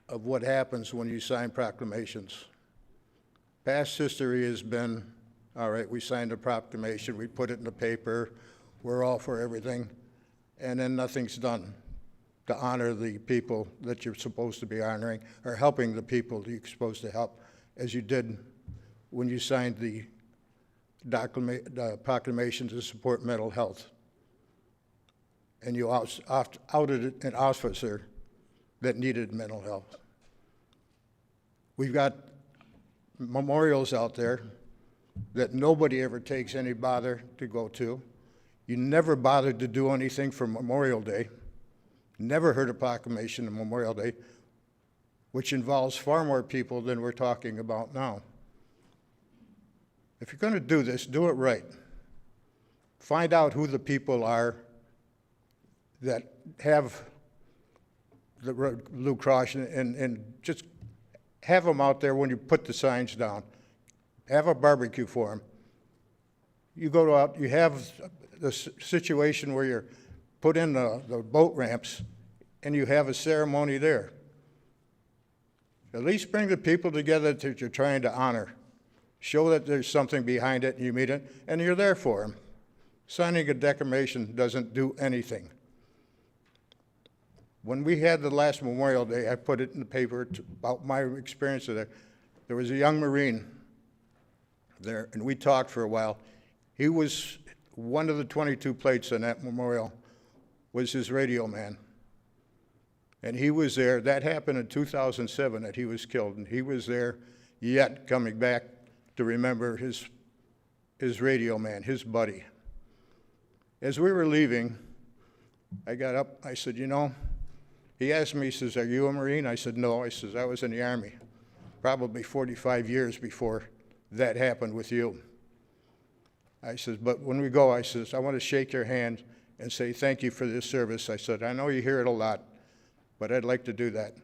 of what happens when you sign proclamations. Past history has been, all right, we signed a proclamation, we put it in the paper, we're all for everything, and then nothing's done to honor the people that you're supposed to be honoring, or helping the people that you're supposed to help, as you did when you signed the proclamation to support mental health. and you outed an officer that needed mental health. We've got memorials out there that nobody ever takes any bother to go to. You never bothered to do anything for Memorial Day. Never heard a proclamation on Memorial Day, which involves far more people than we're talking about now. If you're going to do this, do it right. Find out who the people are that have the Blue Cross and just have them out there when you put the signs down. Have a barbecue for them. You go out, you have the situation where you're put in the boat ramps and you have a ceremony there. At least bring the people together that you're trying to honor. Show that there's something behind it and you meet it and you're there for them. Signing a declaration doesn't do anything. When we had the last Memorial Day, I put it in the paper about my experience there. There was a young Marine there, and we talked for a while. He was one of the 22 plates on that memorial was his radio man. And he was there. That happened in 2007 that he was killed, and he was there yet coming back to remember his radio man, his buddy. As we were leaving, I got up, I said, you know, he asked me, he says, are you a Marine? I said, no. I says, I was in the Army, probably 45 years before that happened with you. I says, but when we go, I says, I want to shake your hand and say thank you for this service. I said, I know you hear it a lot, but I'd like to do that.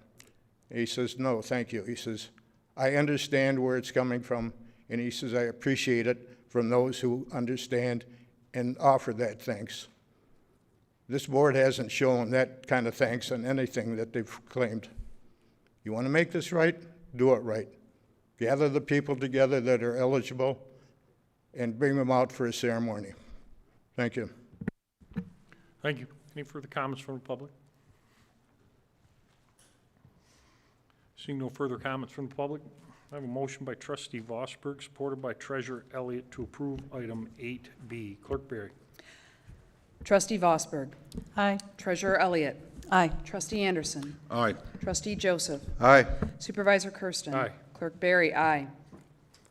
He says, no, thank you. He says, I understand where it's coming from, and he says, I appreciate it from those who understand and offer that thanks. This board hasn't shown that kind of thanks on anything that they've claimed. You want to make this right? Do it right. Gather the people together that are eligible and bring them out for a ceremony. Thank you. Thank you. Any further comments from the public? Seeing no further comments from the public, I have a motion by trustee Vosberg, supported by treasurer Elliott, to approve item 8B. Clerk Berry. Trustee Vosberg. Aye. Treasurer Elliott. Aye. Trustee Anderson. Aye. Trustee Joseph. Aye. Supervisor Kersten. Aye. Clerk Berry, aye.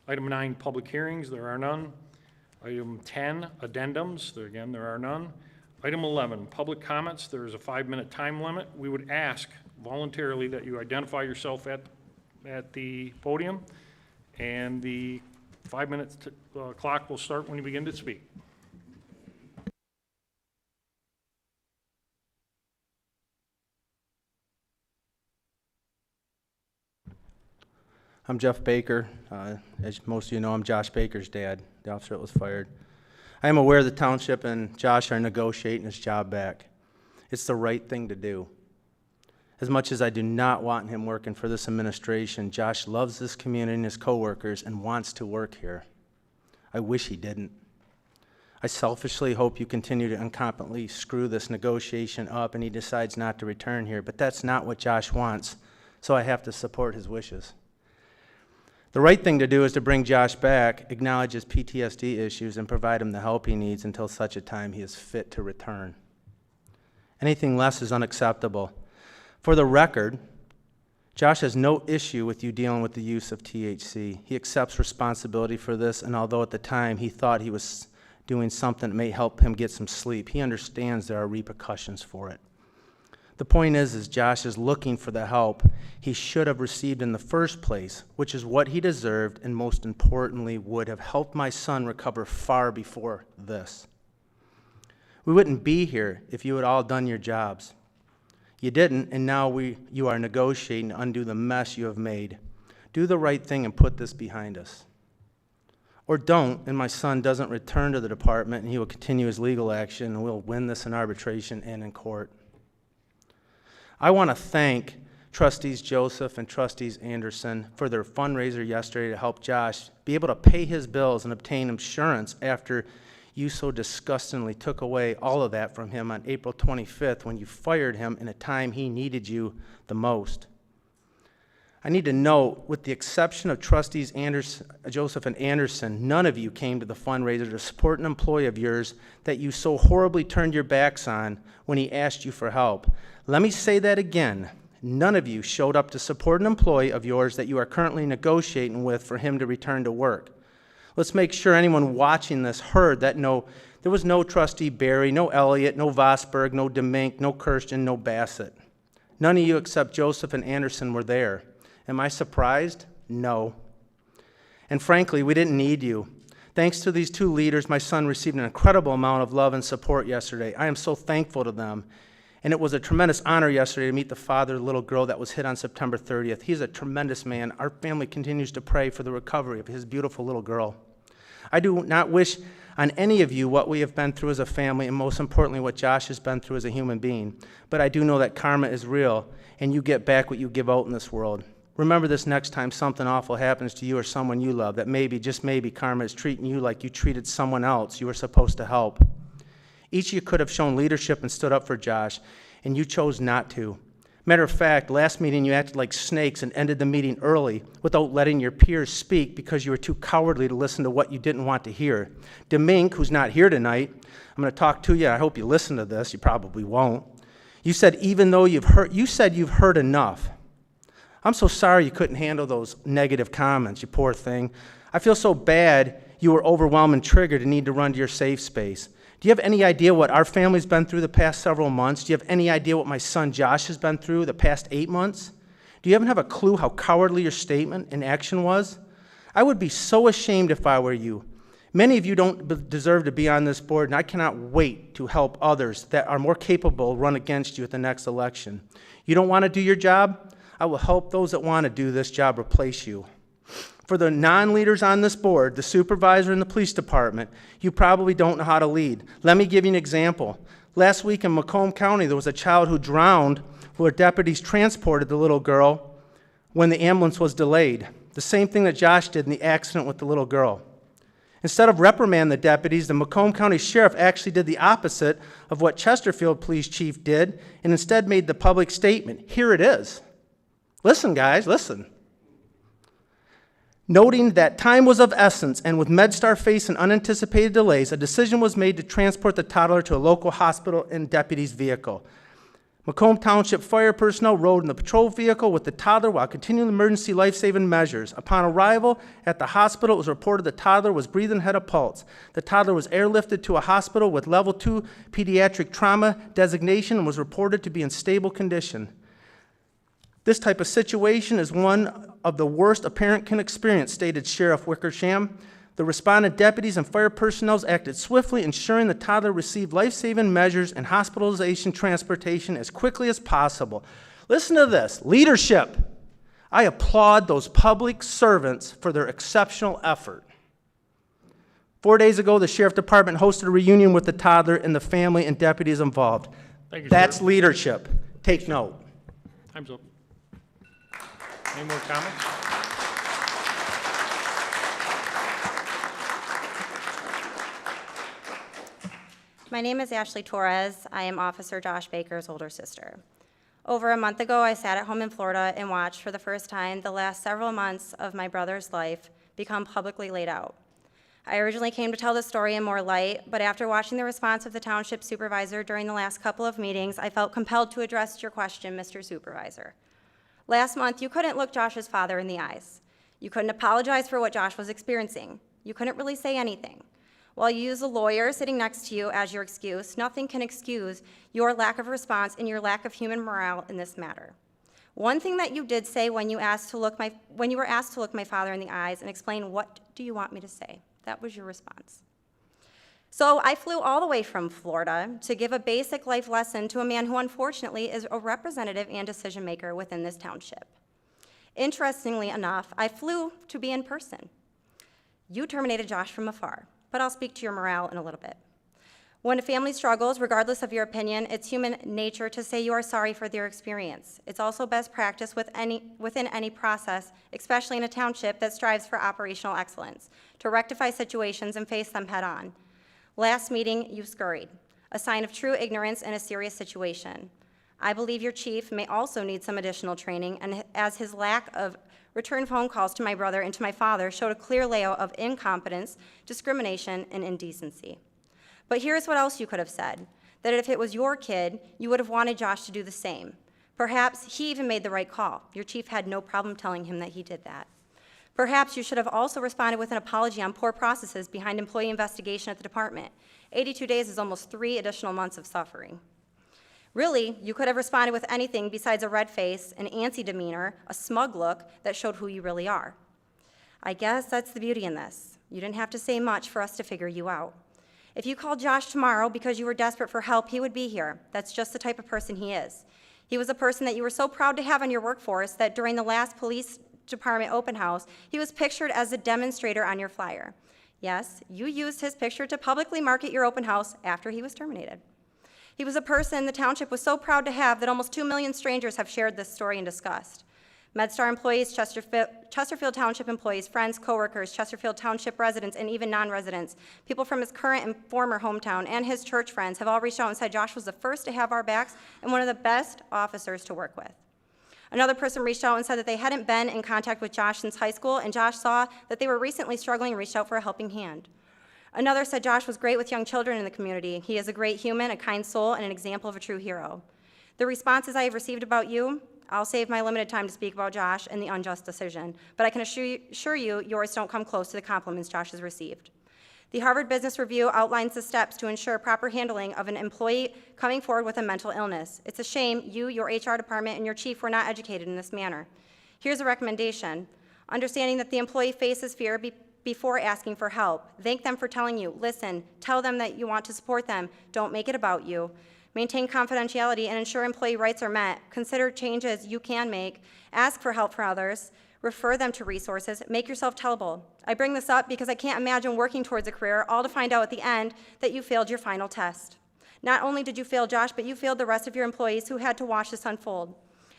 Item 9, public hearings, there are none. Item 10, addendums, there are none. Item 11, public comments, there is a 5-minute time limit. We would ask voluntarily that you identify yourself at the podium, and the 5-minute clock will start when you begin to speak. I'm Jeff Baker. As most of you know, I'm Josh Baker's dad, the officer that was fired. I am aware the township and Josh are negotiating his job back. It's the right thing to do. As much as I do not want him working for this administration, Josh loves this community and his coworkers and wants to work here. I wish he didn't. I selfishly hope you continue to incompetently screw this negotiation up and he decides not to return here, but that's not what Josh wants, so I have to support his wishes. The right thing to do is to bring Josh back, acknowledge his PTSD issues, and provide him the help he needs until such a time he is fit to return. Anything less is unacceptable. For the record, Josh has no issue with you dealing with the use of THC. He accepts responsibility for this, and although at the time he thought he was doing something that may help him get some sleep, he understands there are repercussions for it. The point is Josh is looking for the help he should have received in the first place, which is what he deserved and most importantly would have helped my son recover far before this. We wouldn't be here if you had all done your jobs. You didn't, and now you are negotiating to undo the mess you have made. Do the right thing and put this behind us. Or don't, and my son doesn't return to the department and he will continue his legal action and we'll win this in arbitration and in court. I want to thank trustees Joseph and trustees Anderson for their fundraiser yesterday to help Josh be able to pay his bills and obtain insurance after you so disgustingly took away all of that from him on April 25th when you fired him in a time he needed you the most. I need to note, with the exception of trustees Joseph and Anderson, none of you came to the fundraiser to support an employee of yours that you so horribly turned your backs on when he asked you for help. Let me say that again. None of you showed up to support an employee of yours that you are currently negotiating with for him to return to work. Let's make sure anyone watching this heard that there was no trustee Barry, no Elliott, no Vosberg, no DeMink, no Kersten, no Bassett. None of you except Joseph and Anderson were there. Am I surprised? No. And frankly, we didn't need you. Thanks to these two leaders, my son received an incredible amount of love and support yesterday. I am so thankful to them. And it was a tremendous honor yesterday to meet the father of the little girl that was hit on September 30th. He's a tremendous man. Our family continues to pray for the recovery of his beautiful little girl. I do not wish on any of you what we have been through as a family, and most importantly, what Josh has been through as a human being. But I do know that karma is real, and you get back what you give out in this world. Remember this next time something awful happens to you or someone you love, that maybe, just maybe, karma is treating you like you treated someone else you were supposed to help. Each of you could have shown leadership and stood up for Josh, and you chose not to. Matter of fact, last meeting you acted like snakes and ended the meeting early without letting your peers speak because you were too cowardly to listen to what you didn't want to hear. DeMink, who's not here tonight, I'm going to talk to you. I hope you listen to this. You probably won't. You said even though you've heard enough. I'm so sorry you couldn't handle those negative comments, you poor thing. I feel so bad you were overwhelmed and triggered and need to run to your safe space. Do you have any idea what our family's been through the past several months? Do you have any idea what my son Josh has been through the past 8 months? Do you even have a clue how cowardly your statement and action was? I would be so ashamed if I were you. Many of you don't deserve to be on this board, and I cannot wait to help others that are more capable run against you at the next election. You don't want to do your job? I will help those that want to do this job replace you. For the non-leaders on this board, the supervisor and the police department, you probably don't know how to lead. Let me give you an example. Last week in Macomb County, there was a child who drowned where deputies transported the little girl when the ambulance was delayed. The same thing that Josh did in the accident with the little girl. Instead of reprimanding the deputies, the Macomb County Sheriff actually did the opposite of what Chesterfield Police Chief did and instead made the public statement. Here it is. Listen, guys, listen. Noting that time was of essence and with MedStar facing unanticipated delays, a decision was made to transport the toddler to a local hospital in deputy's vehicle. Macomb Township fire personnel rode in the patrol vehicle with the toddler while continuing emergency life-saving measures. Upon arrival at the hospital, it was reported the toddler was breathing and had a pulse. The toddler was airlifted to a hospital with level 2 pediatric trauma designation and was reported to be in stable condition. This type of situation is one of the worst a parent can experience, stated Sheriff Wickersham. The respondent deputies and fire personnel acted swiftly, ensuring the toddler received life-saving measures and hospitalization transportation as quickly as possible. Listen to this, leadership. I applaud those public servants for their exceptional effort. 4 days ago, the Sheriff Department hosted a reunion with the toddler and the family and deputies involved. Thank you, That's sir. leadership. Take note. Time's up. Any more comments? My name is Ashley Torres. I am Officer Josh Baker's older sister. Over a month ago, I sat at home in Florida and watched for the first time the last several months of my brother's life become publicly laid out. I originally came to tell the story in more light, but after watching the response of the township supervisor during the last couple of meetings, I felt compelled to address your question, Mr. Supervisor. Last month, you couldn't look Josh's father in the eyes. You couldn't apologize for what Josh was experiencing. You couldn't really say anything. While you use a lawyer sitting next to you as your excuse, nothing can excuse your lack of response and your lack of human morale in this matter. One thing that you did say when you were asked to look my father in the eyes and explain, what do you want me to say? That was your response. So I flew all the way from Florida to give a basic life lesson to a man who unfortunately is a representative and decision maker within this township. Interestingly enough, I flew to be in person. You terminated Josh from afar, but I'll speak to your morale in a little bit. When a family struggles, regardless of your opinion, it's human nature to say you are sorry for their experience. It's also best practice within any process, especially in a township that strives for operational excellence, to rectify situations and face them head on. Last meeting, you scurried, a sign of true ignorance in a serious situation. I believe your chief may also need some additional training, and as his lack of return phone calls to my brother and to my father showed a clear layout of incompetence, discrimination, and indecency. But here's what else you could have said, that if it was your kid, you would have wanted Josh to do the same. Perhaps he even made the right call. Your chief had no problem telling him that he did that. Perhaps you should have also responded with an apology on poor processes behind employee investigation at the department. 82 days is almost 3 additional months of suffering. Really, you could have responded with anything besides a red face, an antsy demeanor, a smug look that showed who you really are. I guess that's the beauty in this. You didn't have to say much for us to figure you out. If you called Josh tomorrow because you were desperate for help, he would be here. That's just the type of person he is. He was a person that you were so proud to have on your workforce that during the last police department open house, he was pictured as a demonstrator on your flyer. Yes, you used his picture to publicly market your open house after he was terminated. He was a person the township was so proud to have that almost 2 million strangers have shared this story and discussed. MedStar employees, Chesterfield Township employees, friends, coworkers, Chesterfield Township residents, and even non-residents, people from his current and former hometown, and his church friends have all reached out and said Josh was the first to have our backs and one of the best officers to work with. Another person reached out and said that they hadn't been in contact with Josh since high school, and Josh saw that they were recently struggling and reached out for a helping hand. Another said Josh was great with young children in the community. He is a great human, a kind soul, and an example of a true hero. The responses I have received about you, I'll save my limited time to speak about Josh and the unjust decision, but I can assure you yours don't come close to the compliments Josh has received. The Harvard Business Review outlines the steps to ensure proper handling of an employee coming forward with a mental illness. It's a shame you, your HR department, and your chief were not educated in this manner. Here's a recommendation. Understanding that the employee faces fear before asking for help. Thank them for telling you. Listen, tell them that you want to support them. Don't make it about you. Maintain confidentiality and ensure employee rights are met. Consider changes you can make. Ask for help from others. Refer them to resources. Make yourself tellable. I bring this up because I can't imagine working towards a career, all to find out at the end that you failed your final test. Not only did you fail Josh, but you failed the rest of your employees who had to watch this unfold.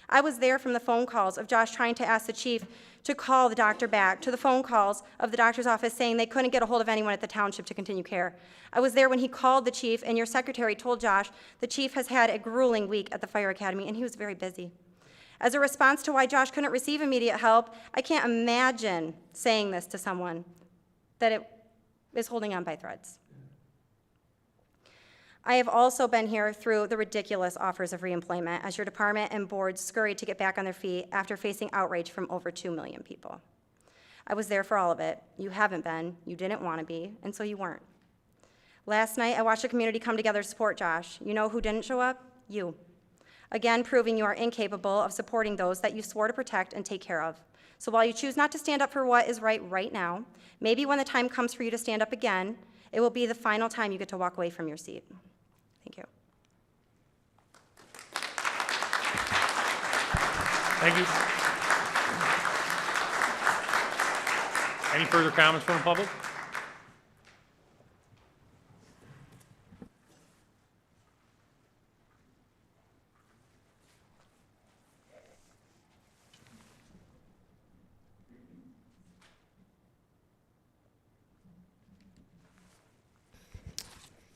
I was there from the phone calls of Josh trying to ask the chief to call the doctor back, to the phone calls of the doctor's office saying they couldn't get a hold of anyone at the township to continue care. I was there when he called the chief and your secretary told Josh the chief has had a grueling week at the fire academy and he was very busy. As a response to why Josh couldn't receive immediate help, I can't imagine saying this to someone that it is holding on by threads. I have also been here through the ridiculous offers of reemployment as your department and board scurried to get back on their feet after facing outrage from over 2 million people. I was there for all of it. You haven't been, you didn't want to be, and so you weren't. Last night, I watched the community come together to support Josh. You know who didn't show up? You. Again, proving you are incapable of supporting those that you swore to protect and take care of. So while you choose not to stand up for what is right now, maybe when the time comes for you to stand up again, it will be the final time you get to walk away from your seat. Thank you. Thank you. Any further comments from the public?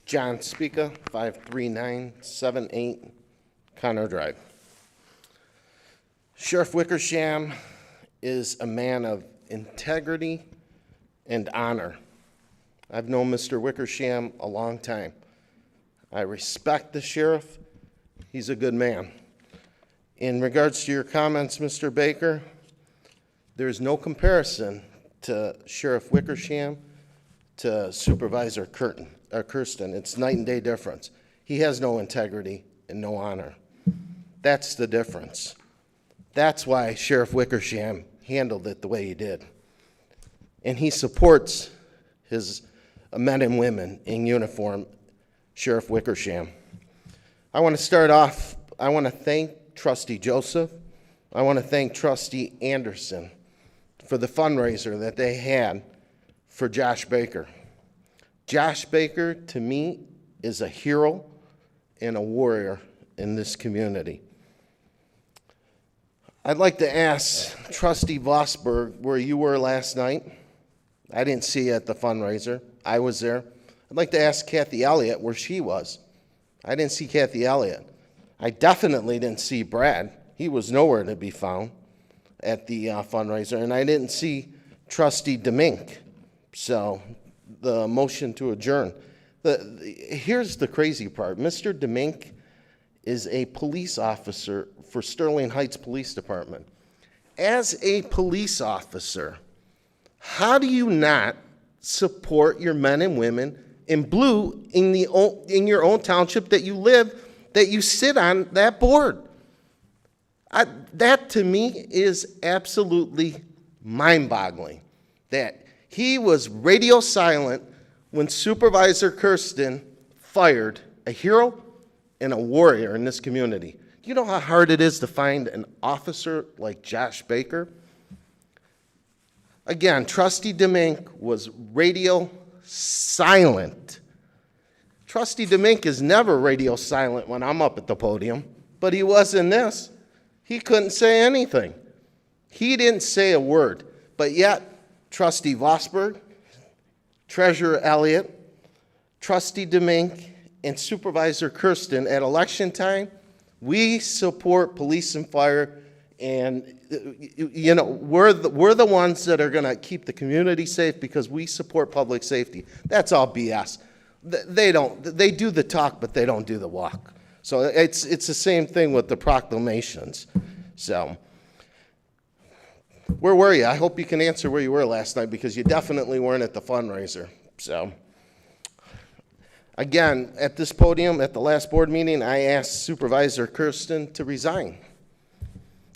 John Speaker, 53978 Connor Drive. Sheriff Wickersham is a man of integrity and honor. I've known Mr. Wickersham a long time. I respect the sheriff. He's a good man. In regards to your comments, Mr. Baker, there's no comparison to Sheriff Wickersham to Supervisor Kersten. It's night and day difference. He has no integrity and no honor. That's the difference. That's why Sheriff Wickersham handled it the way he did. And he supports his men and women in uniform, Sheriff Wickersham. I want to start off, I want to thank Trustee Joseph. I want to thank Trustee Anderson for the fundraiser that they had for Josh Baker. Josh Baker, to me, is a hero and a warrior in this community. I'd like to ask Trustee Vosberg where you were last night. I didn't see you at the fundraiser. I was there. I'd like to ask Kathy Elliott where she was. I didn't see Kathy Elliott. I definitely didn't see Brad. He was nowhere to be found at the fundraiser, and I didn't see Trustee Demink. So the motion to adjourn. Here's the crazy part. Mr. Demink is a police officer for Sterling Heights Police Department. As a police officer, how do you not support your men and women in blue in your own township that you live, that you sit on that board? That to me is absolutely mind-boggling, that he was radio silent when Supervisor Kersten fired a hero and a warrior in this community. You know how hard it is to find an officer like Josh Baker? Again, Trustee Demink was radio silent. Trustee Demink is never radio silent when I'm up at the podium, but he was in this. He couldn't say anything. He didn't say a word, but yet Trustee Vosberg, Treasurer Elliott, Trustee Demink, and Supervisor Kersten at election time, we support police and fire, and you know, we're the ones that are going to keep the community safe because we support public safety. That's all BS. They do the talk, but they don't do the walk. So it's the same thing with the proclamations. So where were you? I hope you can answer where you were last night, because you definitely weren't at the fundraiser. So again, at this podium, at the last board meeting, I asked Supervisor Kersten to resign.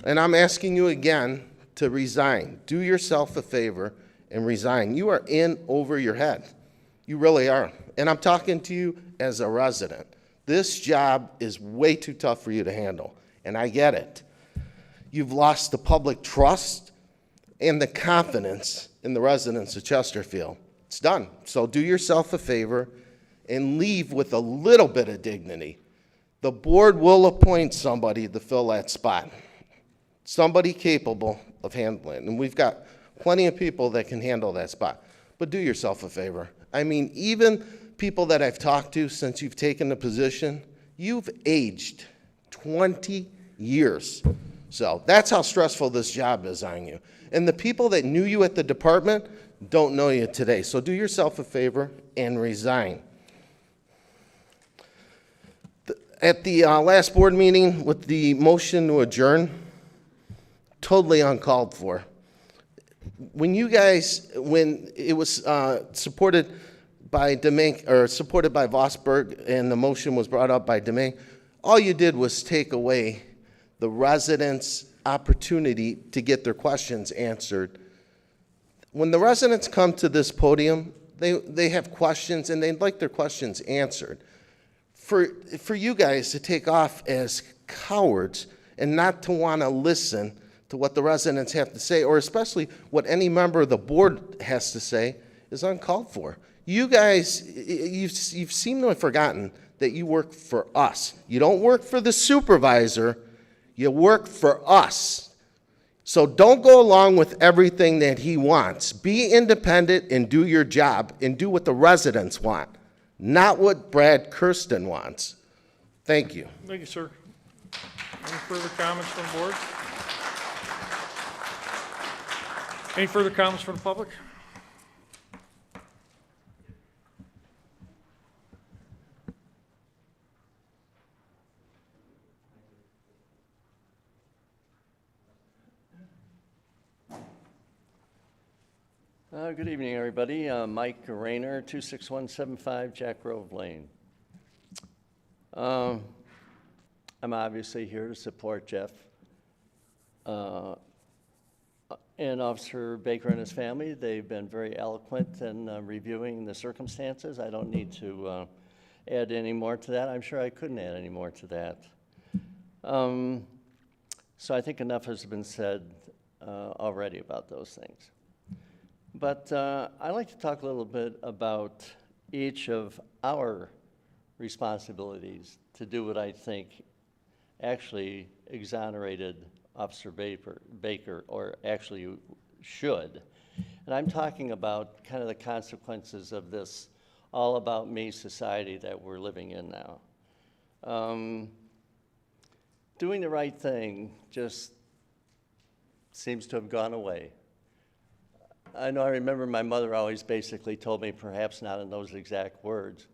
And I'm asking you again to resign. Do yourself a favor and resign. You are in over your head. You really are. And I'm talking to you as a resident. This job is way too tough for you to handle, and I get it. You've lost the public trust and the confidence in the residents of Chesterfield. It's done. So do yourself a favor and leave with a little bit of dignity. The board will appoint somebody to fill that spot, somebody capable of handling it. And we've got plenty of people that can handle that spot. But do yourself a favor. I mean, even people that I've talked to since you've taken the position, you've aged 20 years. So that's how stressful this job is on you. And the people that knew you at the department don't know you today. So do yourself a favor and resign. At the last board meeting with the motion to adjourn, totally uncalled for. When it was supported by Demink, or supported by Vosberg, and the motion was brought up by Demink, all you did was take away the residents' opportunity to get their questions answered. When the residents come to this podium, they have questions and they'd like their questions answered. For you guys to take off as cowards and not to want to listen to what the residents have to say, or especially what any member of the board has to say, is uncalled for. You guys, you've seemed to have forgotten that you work for us. You don't work for the supervisor, you work for us. So don't go along with everything that he wants. Be independent and do your job and do what the residents want, not what Brad Kersten wants. Thank you. Thank you, sir. Any further comments from the board? Any further comments from the public? Good evening, everybody. Mike Rayner, 26175 Jack Grove Lane. I'm obviously here to support Jeff and Officer Baker and his family. They've been very eloquent in reviewing the circumstances. I don't need to add any more to that. I'm sure I couldn't add any more to that. So I think enough has been said already about those things. But I'd like to talk a little bit about each of our responsibilities to do what I think actually exonerated Officer Baker, or actually should. And I'm talking about kind of the consequences of this all about me society that we're living in now. doing the right thing just seems to have gone away. I know I remember my mother always basically told me, perhaps not in those exact words,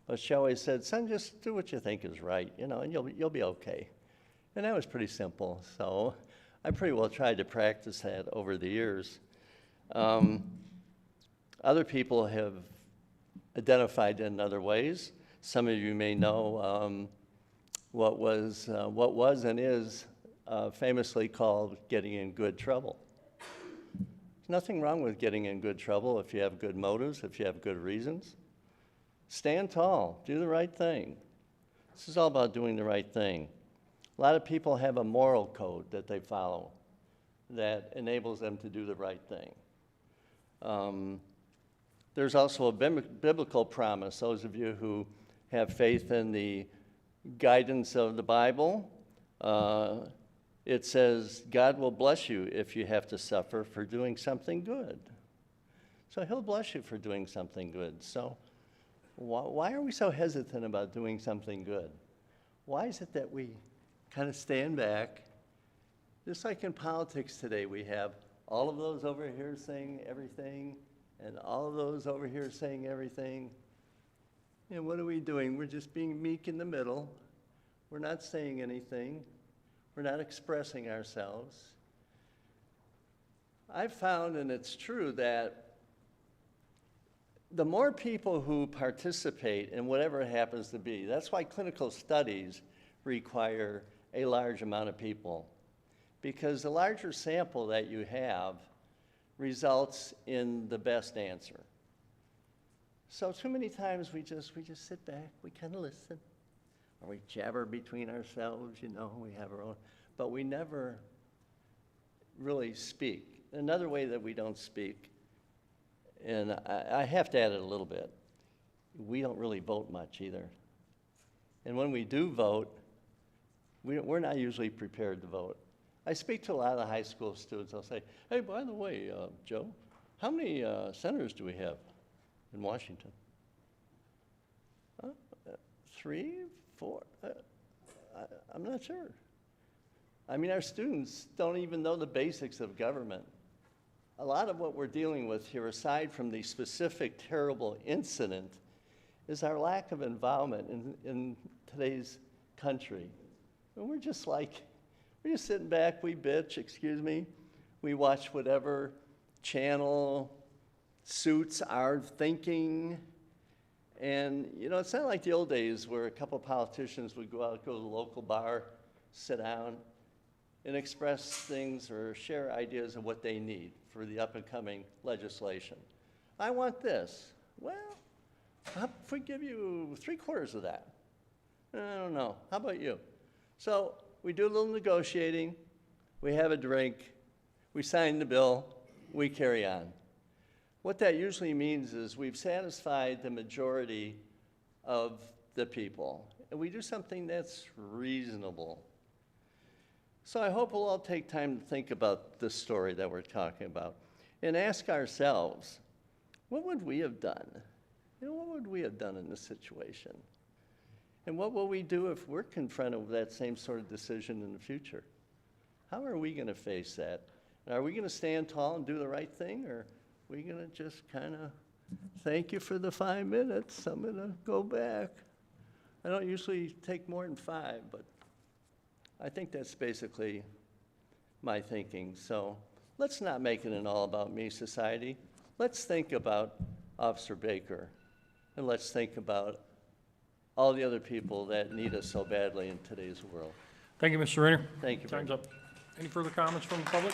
but she always said, son, just do what you think is right, you know, and you'll be okay. And that was pretty simple, so I pretty well tried to practice that over the years. Other people have identified it in other ways. Some of you may know what was and is famously called getting in good trouble. There's nothing wrong with getting in good trouble if you have good motives, if you have good reasons. Stand tall, do the right thing. This is all about doing the right thing. A lot of people have a moral code that they follow that enables them to do the right thing. There's also a biblical promise. Those of you who have faith in the guidance of the Bible, it says, God will bless you if you have to suffer for doing something good. So he'll bless you for doing something good. So why are we so hesitant about doing something good? Why is it that we kind of stand back? Just like in politics today, we have all of those over here saying everything, and all of those over here saying everything. And what are we doing? We're just being meek in the middle. We're not saying anything. We're not expressing ourselves. I've found, and it's true, that the more people who participate in whatever it happens to be, that's why clinical studies require a large amount of people. Because the larger sample that you have results in the best answer. So too many times we just sit back, we kind of listen, or we jabber between ourselves, you know, we have our own, but we never really speak. Another way that we don't speak, and I have to add it a little bit, we don't really vote much either. And when we do vote, we're not usually prepared to vote. I speak to a lot of the high school students. I'll say, hey, by the way, Joe, how many senators do we have in Washington? 3, 4? I'm not sure. I mean, our students don't even know the basics of government. A lot of what we're dealing with here, aside from the specific terrible incident, is our lack of involvement in today's country. And we're just sitting back, we bitch, excuse me. We watch whatever channel suits our thinking. And, you know, it's not like the old days where a couple of politicians would go out, go to the local bar, sit down, and express things or share ideas of what they need for the up-and-coming legislation. I want this. Well, how if we give you 3/4 of that? I don't know. How about you? So we do a little negotiating, we have a drink, we sign the bill, we carry on. What that usually means is we've satisfied the majority of the people, and we do something that's reasonable. So I hope we'll all take time to think about this story that we're talking about and ask ourselves, what would we have done? You know, what would we have done in this situation? And what will we do if we're confronted with that same sort of decision in the future? How are we going to face that? And are we going to stand tall and do the right thing, or are we going to just kind of, thank you for the 5 minutes, I'm going to go back? I don't usually take more than 5, but I think that's basically my thinking. So let's not make it an all about me society. Let's think about Officer Baker, and let's think about all the other people that need us so badly in today's world. Thank you, Mr. Rayner. Thank you. Time's up. Any further comments from the public?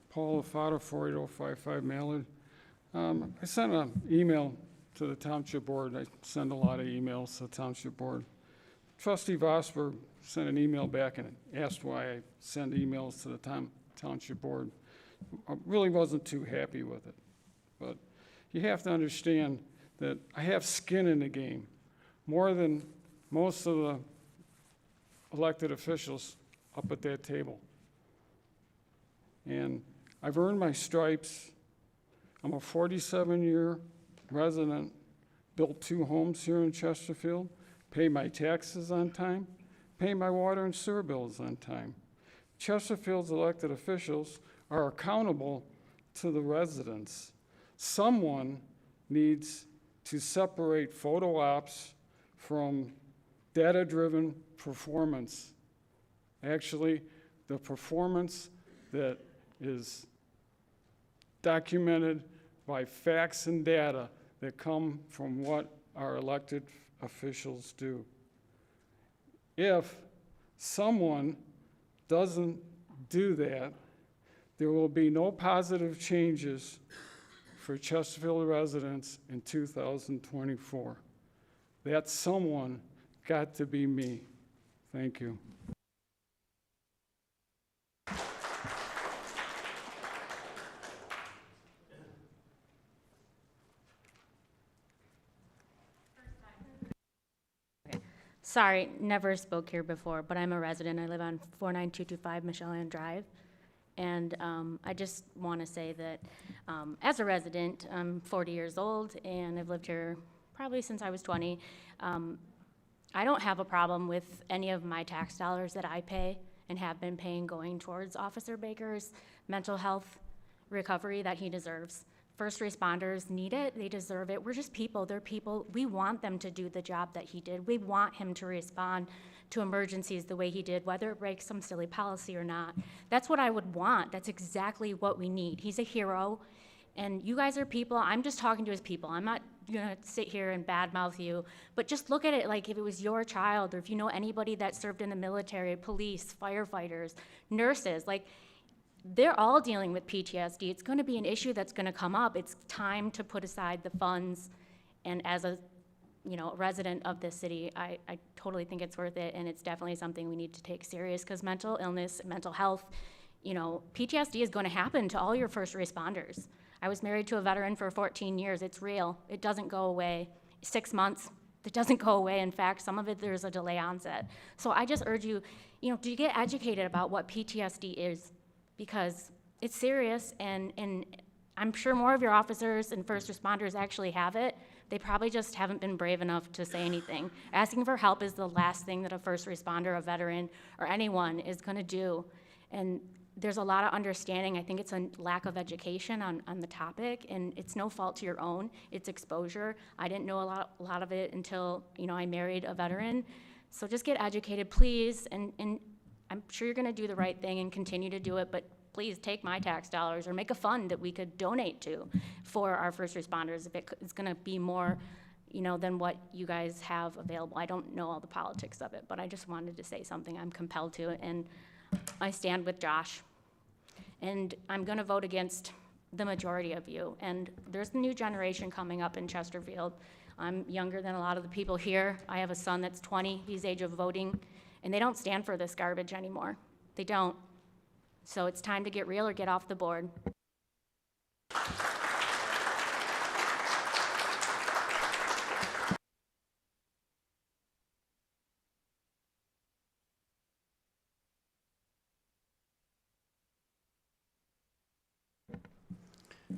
Paul Lafata, 48055 Mallard. I sent an email to the Township Board. I send a lot of emails to the Township Board. Trustee Vosper sent an email back and asked why I send emails to the Township Board. I really wasn't too happy with it. But you have to understand that I have skin in the game, more than most of the elected officials up at that table. And I've earned my stripes I'm a 47-year resident, built 2 homes here in Chesterfield, pay my taxes on time, pay my water and sewer bills on time. Chesterfield's elected officials are accountable to the residents. Someone needs to separate photo ops from data-driven performance. Actually, the performance that is documented by facts and data that come from what our elected officials do. If someone doesn't do that, there will be no positive changes for Chesterfield residents in 2024. That someone got to be me. Thank you. Sorry, never spoke here before, but I'm a resident. I live on 49225 Michelle Ann Drive. And I just want to say that as a resident, I'm 40 years old, and I've lived here probably since I was 20. I don't have a problem with any of my tax dollars that I pay and have been paying going towards Officer Baker's mental health recovery that he deserves. First responders need it, they deserve it. We're just people, they're people. We want them to do the job that he did. We want him to respond to emergencies the way he did, whether it breaks some silly policy or not. That's what I would want. That's exactly what we need. He's a hero, and you guys are people. I'm just talking to his people. I'm not gonna sit here and badmouth you, but just look at it like if it was your child, or if you know anybody that served in the military, police, firefighters, nurses, like, they're all dealing with PTSD. It's going to be an issue that's going to come up. It's time to put aside the funds, and as a resident of this city, I totally think it's worth it, and it's definitely something we need to take serious, because mental illness, mental health, PTSD is going to happen to all your first responders. I was married to a veteran for 14 years. It's real. It doesn't go away. 6 months, it doesn't go away. In fact, some of it, there's a delay onset. So I just urge you, to get educated about what PTSD is, because it's serious, and I'm sure more of your officers and first responders actually have it. They probably just haven't been brave enough to say anything. Asking for help is the last thing that a first responder, a veteran, or anyone is gonna do. And there's a lot of understanding. I think it's a lack of education on the topic, and it's no fault to your own. It's exposure. I didn't know a lot of it until, I married a veteran. So just get educated, please, and I'm sure you're gonna do the right thing and continue to do it, but please take my tax dollars or make a fund that we could donate to for our first responders if it's gonna be more, than what you guys have available. I don't know all the politics of it, but I just wanted to say something. I'm compelled to, and I stand with Josh. And I'm gonna vote against the majority of you. And there's a new generation coming up in Chesterfield. I'm younger than a lot of the people here. I have a son that's 20, he's age of voting. And they don't stand for this garbage anymore. They don't. So it's time to get real or get off the board.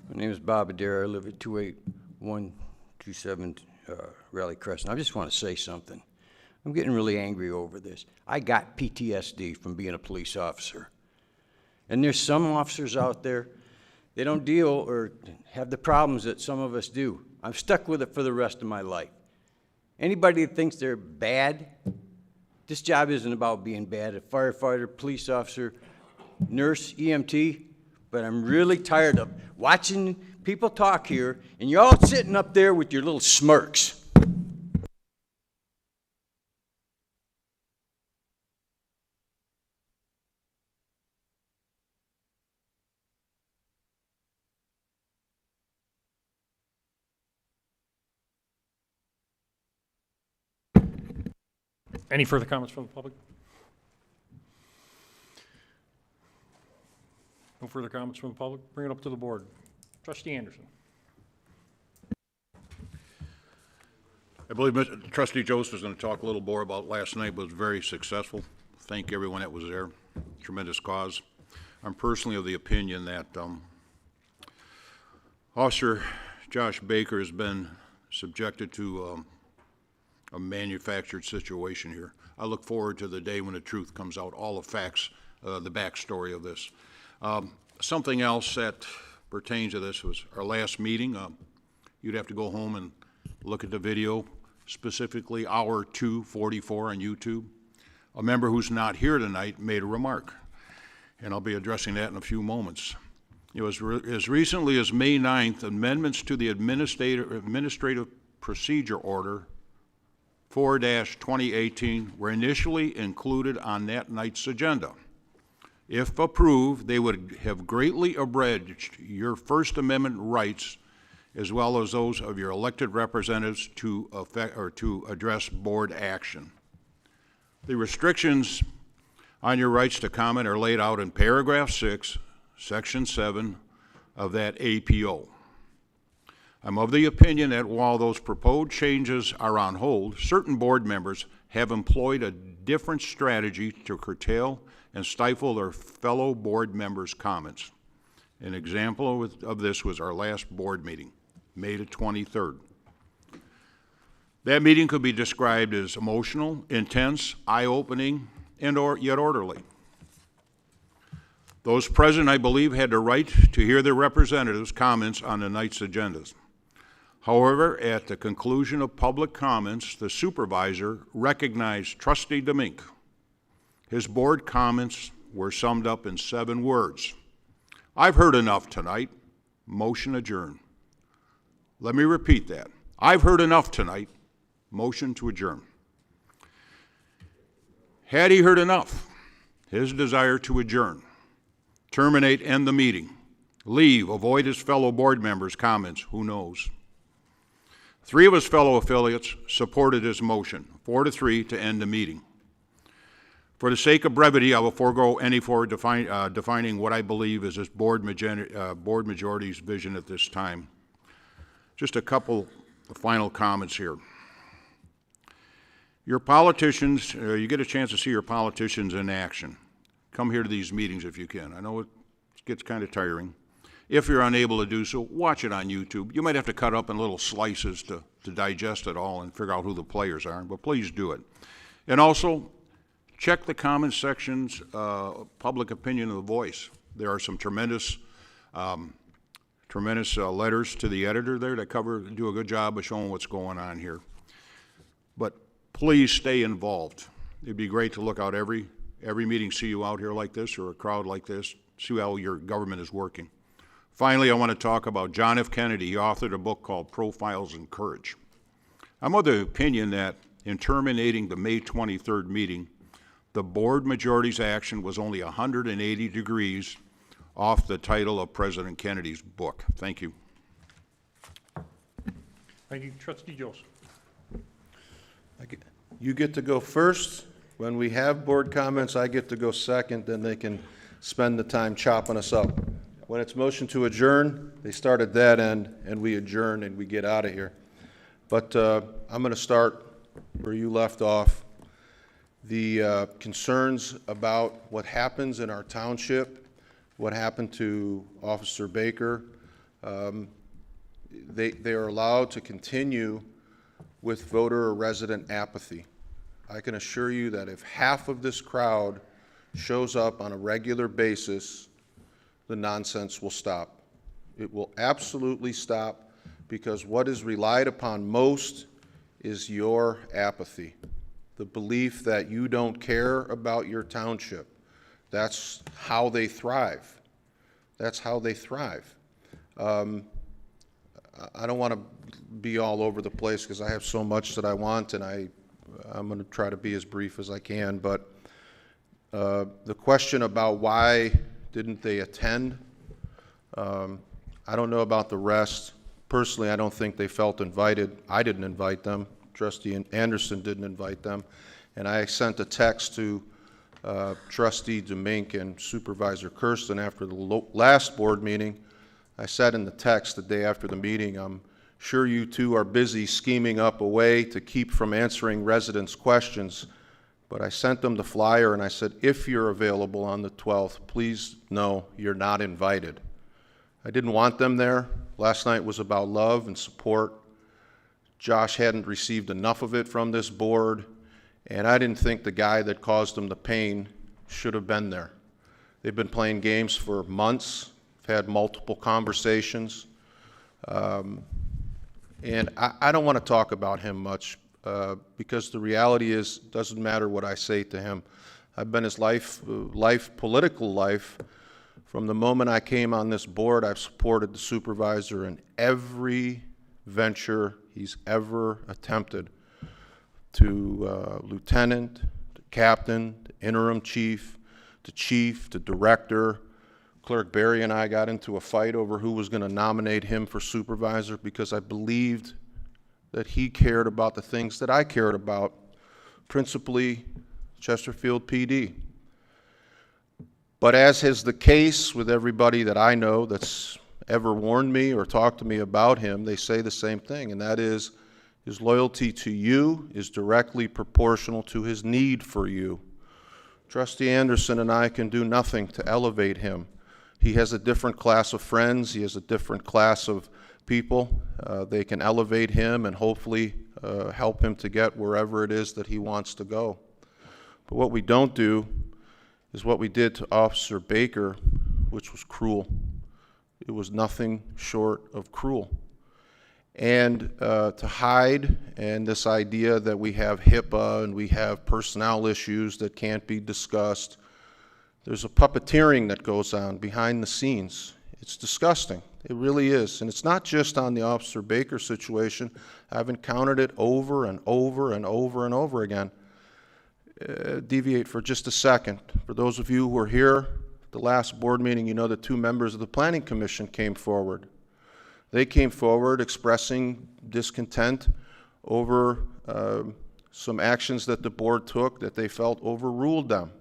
My name is Bob Adair. I live at 28127 Raleigh Crescent. I just want to say something. I'm getting really angry over this. I got PTSD from being a police officer. And there's some officers out there, they don't deal or have the problems that some of us do. I'm stuck with it for the rest of my life. Anybody that thinks they're bad, this job isn't about being bad. A firefighter, police officer, nurse, EMT, but I'm really tired of watching people talk here, and you're all sitting up there with your little smirks. Any further comments from the public? No further comments from the public? Bring it up to the board. Trustee Anderson. I believe Trustee Joseph is going to talk a little more about last night, but it was very successful. Thank everyone that was there. Tremendous cause. I'm personally of the opinion that Officer Josh Baker has been subjected to a manufactured situation here. I look forward to the day when the truth comes out, all the facts, the backstory of this. Something else that pertains to this was our last meeting. You'd have to go home and look at the video, specifically hour 2:44 on YouTube. A member who's not here tonight made a remark, and I'll be addressing that in a few moments. It was as recently as May 9th, amendments to the Administrative Procedure Order 4-2018 were initially included on that night's agenda. If approved, they would have greatly abridged your First Amendment rights as well as those of your elected representatives to address board action. The restrictions on your rights to comment are laid out in paragraph 6, section 7 of that APO. I'm of the opinion that while those proposed changes are on hold, certain board members have employed a different strategy to curtail and stifle their fellow board members' comments. An example of this was our last board meeting, May the 23rd. That meeting could be described as emotional, intense, eye-opening, and yet orderly. Those present, I believe, had the right to hear their representatives' comments on the night's agendas. However, at the conclusion of public comments, the supervisor recognized Trustee Demink. His board comments were summed up in 7 words. I've heard enough tonight. Motion adjourn. Let me repeat that. I've heard enough tonight. Motion to adjourn. Had he heard enough, his desire to adjourn, terminate, end the meeting, leave, avoid his fellow board members' comments, who knows? 3 of his fellow affiliates supported his motion, 4-3 to end the meeting. For the sake of brevity, I will forego any defining what I believe is this board majority's vision at this time. Just a couple of final comments here. Your politicians, you get a chance to see your politicians in action. Come here to these meetings if you can. I know it gets kind of tiring. If you're unable to do so, watch it on YouTube. You might have to cut up in little slices to digest it all and figure out who the players are, but please do it. And also, check the comment section's public opinion of the Voice. There are some tremendous letters to the editor there that do a good job of showing what's going on here. But please stay involved. It'd be great to look out every meeting, see you out here like this or a crowd like this, see how your government is working. Finally, I want to talk about John F. Kennedy. He authored a book called Profiles in Courage. I'm of the opinion that in terminating the May 23rd meeting, the board majority's action was only 180 degrees off the title of President Kennedy's book. Thank you. Thank you. Trustee Joseph. You get to go first. When we have board comments, I get to go second, then they can spend the time chopping us up. When it's motion to adjourn, they start at that end, and we adjourn and we get out of here. But I'm going to start where you left off. The concerns about what happens in our township, what happened to Officer Baker, they are allowed to continue with voter or resident apathy. I can assure you that if half of this crowd shows up on a regular basis, the nonsense will stop. It will absolutely stop, because what is relied upon most is your apathy, the belief that you don't care about your township. That's how they thrive. That's how they thrive. I don't want to be all over the place because I have so much that I want, and I'm going to try to be as brief as I can, but the question about why didn't they attend, I don't know about the rest. Personally, I don't think they felt invited. I didn't invite them. Trustee Anderson didn't invite them. And I sent a text to Trustee Demink and Supervisor Kersten after the last board meeting. I said in the text the day after the meeting, I'm sure you two are busy scheming up a way to keep from answering residents' questions, but I sent them the flyer and I said, if you're available on the 12th, please know you're not invited. I didn't want them there. Last night was about love and support. Josh hadn't received enough of it from this board, and I didn't think the guy that caused him the pain should have been there. They've been playing games for months. I've had multiple conversations. And I don't want to talk about him much because the reality is, it doesn't matter what I say to him. I've been his political life. From the moment I came on this board, I've supported the supervisor in every venture he's ever attempted, to lieutenant, to captain, to interim chief, to director. Clerk Barry and I got into a fight over who was going to nominate him for supervisor because I believed that he cared about the things that I cared about, principally Chesterfield PD. But as is the case with everybody that I know that's ever warned me or talked to me about him, they say the same thing, and that is his loyalty to you is directly proportional to his need for you. Trustee Anderson and I can do nothing to elevate him. He has a different class of friends. He has a different class of people. They can elevate him and hopefully help him to get wherever it is that he wants to go. But what we don't do is what we did to Officer Baker, which was cruel. It was nothing short of cruel. And to hide, and this idea that we have HIPAA and we have personnel issues that can't be discussed, there's a puppeteering that goes on behind the scenes. It's disgusting. It really is. And it's not just on the Officer Baker situation. I've encountered it over and over and over and over again. Deviate for just a second. For those of you who were here at the last board meeting, you know that 2 members of the Planning Commission came forward. They came forward expressing discontent over some actions that the board took that they felt overruled them.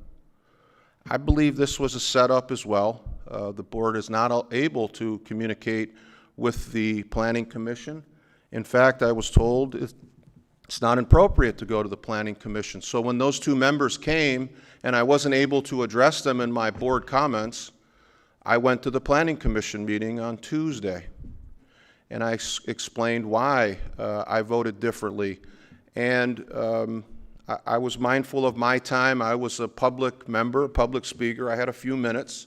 I believe this was a setup as well. The board is not able to communicate with the Planning Commission. In fact, I was told it's not appropriate to go to the Planning Commission. So when those 2 members came and I wasn't able to address them in my board comments, I went to the Planning Commission meeting on Tuesday. And I explained why I voted differently. And I was mindful of my time. I was a public member, a public speaker. I had a few minutes.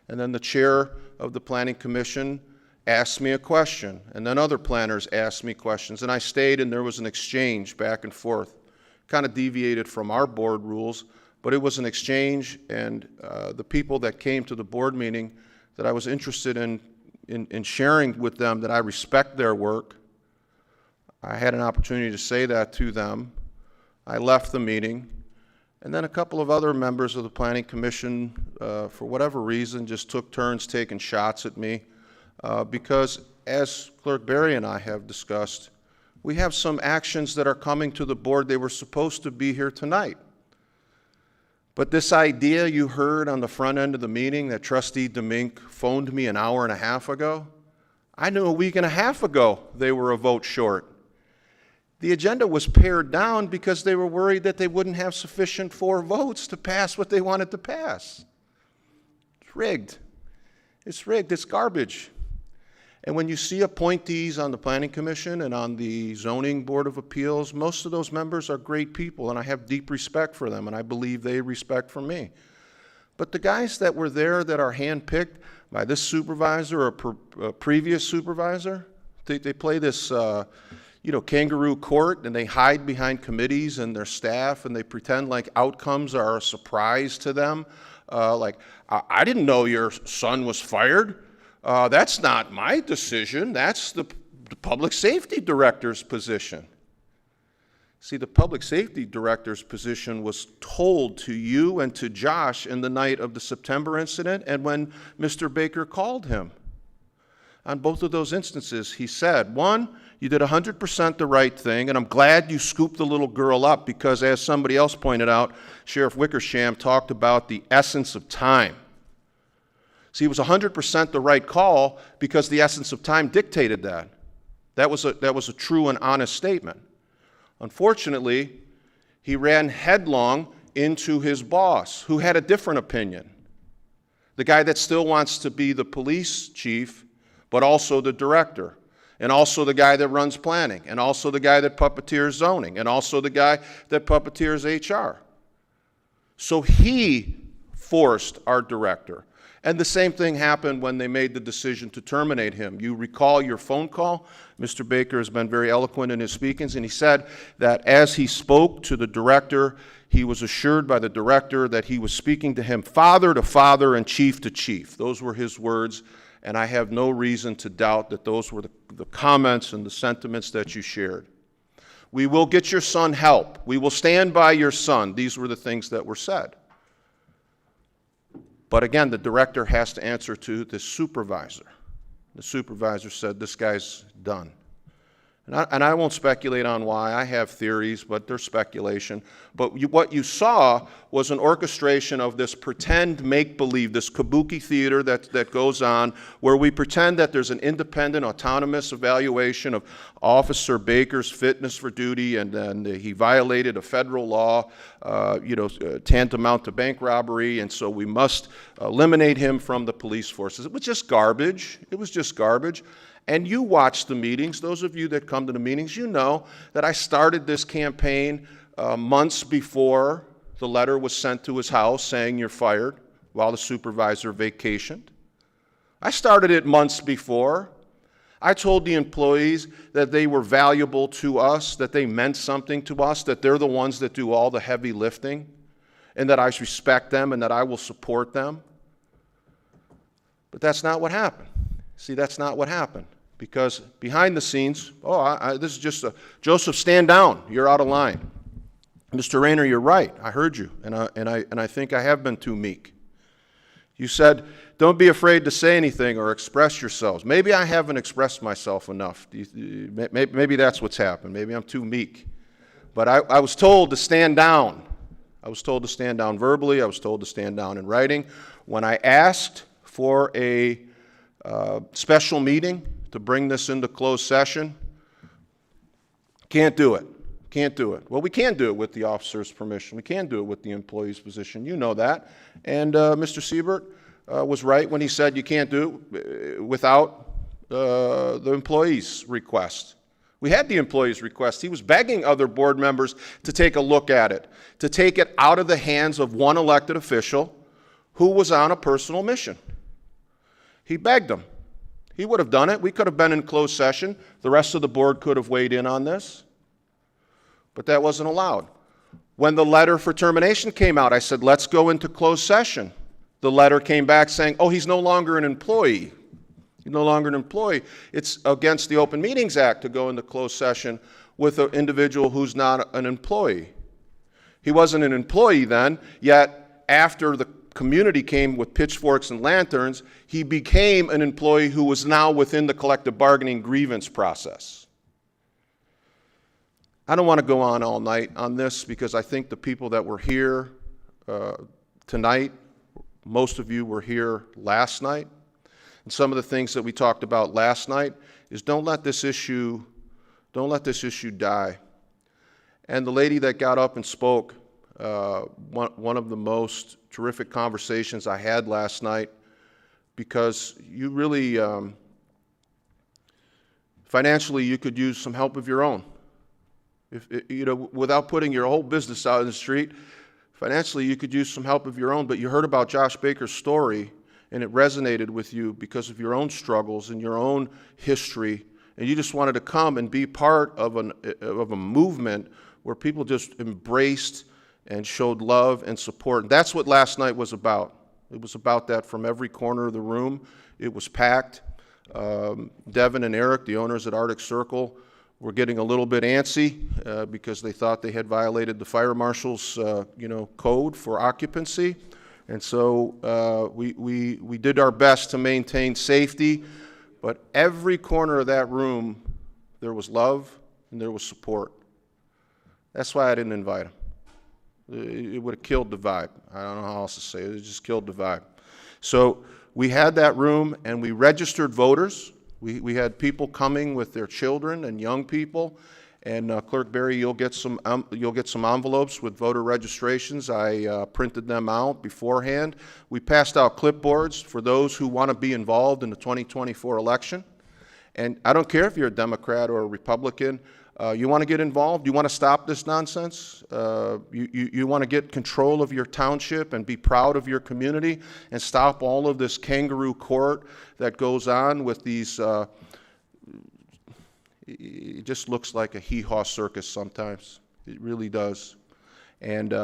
And then the chair of the Planning Commission asked me a question. And then other planners asked me questions. And I stayed, and there was an exchange back and forth. Kind of deviated from our board rules, but it was an exchange. And the people that came to the board meeting that I was interested in sharing with them that I respect their work, I had an opportunity to say that to them. I left the meeting, and then a couple of other members of the Planning Commission, for whatever reason, just took turns taking shots at me because, as Clerk Barry and I have discussed, we have some actions that are coming to the board. They were supposed to be here tonight. But this idea you heard on the front end of the meeting that Trustee Demink phoned me an hour and a half ago, I knew a week and a half ago they were a vote short. The agenda was pared down because they were worried that they wouldn't have sufficient 4 votes to pass what they wanted to pass. It's rigged. It's rigged. It's garbage. And when you see appointees on the Planning Commission and on the Zoning Board of Appeals, most of those members are great people, and I have deep respect for them, and I believe they respect for me. But the guys that were there that are handpicked by this supervisor or a previous supervisor, they play this kangaroo court, and they hide behind committees and their staff, and they pretend like outcomes are a surprise to them. Like, I didn't know your son was fired. That's not my decision. That's the public safety director's position. See, the public safety director's position was told to you and to Josh in the night of the September incident and when Mr. Baker called him. On both of those instances, he said, 1, you did 100% the right thing, and I'm glad you scooped the little girl up because, as somebody else pointed out, Sheriff Wickersham talked about the essence of time. See, it was 100% the right call because the essence of time dictated that. That was a true and honest statement. Unfortunately, he ran headlong into his boss, who had a different opinion. The guy that still wants to be the police chief but also the director, and also the guy that runs planning, and also the guy that puppeteers zoning, and also the guy that puppeteers HR. So he forced our director. And the same thing happened when they made the decision to terminate him. You recall your phone call. Mr. Baker has been very eloquent in his speakings, and he said that as he spoke to the director, he was assured by the director that he was speaking to him father to father and chief to chief. Those were his words, and I have no reason to doubt that those were the comments and the sentiments that you shared. We will get your son help. We will stand by your son. These were the things that were said. But again, the director has to answer to the supervisor. The supervisor said, this guy's done. And I won't speculate on why. I have theories, but they're speculation. But what you saw was an orchestration of this pretend make-believe, this kabuki theater that goes on, where we pretend that there's an independent, autonomous evaluation of Officer Baker's fitness for duty, and then he violated a federal law, tantamount to bank robbery, and so we must eliminate him from the police forces. It was just garbage. It was just garbage. And you watch the meetings. Those of you that come to the meetings, you know that I started this campaign months before the letter was sent to his house saying you're fired while the supervisor vacationed. I started it months before. I told the employees that they were valuable to us, that they meant something to us, that they're the ones that do all the heavy lifting, and that I respect them and that I will support them. But that's not what happened. See, that's not what happened. Because behind the scenes, this is just Joseph, stand down. You're out of line. Mr. Rayner, you're right. I heard you, and I think I have been too meek. You said, don't be afraid to say anything or express yourselves. Maybe I haven't expressed myself enough. Maybe that's what's happened. Maybe I'm too meek. But I was told to stand down. I was told to stand down verbally. I was told to stand down in writing. When I asked for a special meeting to bring this into closed session, can't do it. Can't do it. Well, we can do it with the officer's permission. We can do it with the employee's position. You know that. And Mr. Siebert was right when he said you can't do it without the employee's request. We had the employee's request. He was begging other board members to take a look at it, to take it out of the hands of one elected official who was on a personal mission. He begged them. He would have done it. We could have been in closed session. The rest of the board could have weighed in on this. But that wasn't allowed. When the letter for termination came out, I said, let's go into closed session. The letter came back saying, oh, he's no longer an employee. He's no longer an employee. It's against the Open Meetings Act to go into closed session with an individual who's not an employee. He wasn't an employee then, yet after the community came with pitchforks and lanterns, he became an employee who was now within the collective bargaining grievance process. I don't want to go on all night on this because I think the people that were here tonight, most of you were here last night. And some of the things that we talked about last night is don't let this issue die. And the lady that got up and spoke, one of the most terrific conversations I had last night, because you really, financially, you could use some help of your own. Without putting your whole business out in the street, financially, you could use some help of your own. But you heard about Josh Baker's story, and it resonated with you because of your own struggles and your own history, and you just wanted to come and be part of a movement where people just embraced and showed love and support. And that's what last night was about. It was about that from every corner of the room. It was packed. Devin and Eric, the owners at Arctic Circle, were getting a little bit antsy because they thought they had violated the fire marshal's code for occupancy. And so we did our best to maintain safety, but every corner of that room, there was love and there was support. That's why I didn't invite them. It would have killed the vibe. I don't know how else to say it. It just killed the vibe. So we had that room, and we registered voters. We had people coming with their children and young people, And Clerk Barry, you'll get some envelopes with voter registrations. I printed them out beforehand. We passed out clipboards for those who want to be involved in the 2024 election. And I don't care if you're a Democrat or a Republican. You want to get involved? You want to stop this nonsense? You want to get control of your township and be proud of your community and stop all of this kangaroo court that goes on with these it just looks like a hee-haw circus sometimes. It really does. And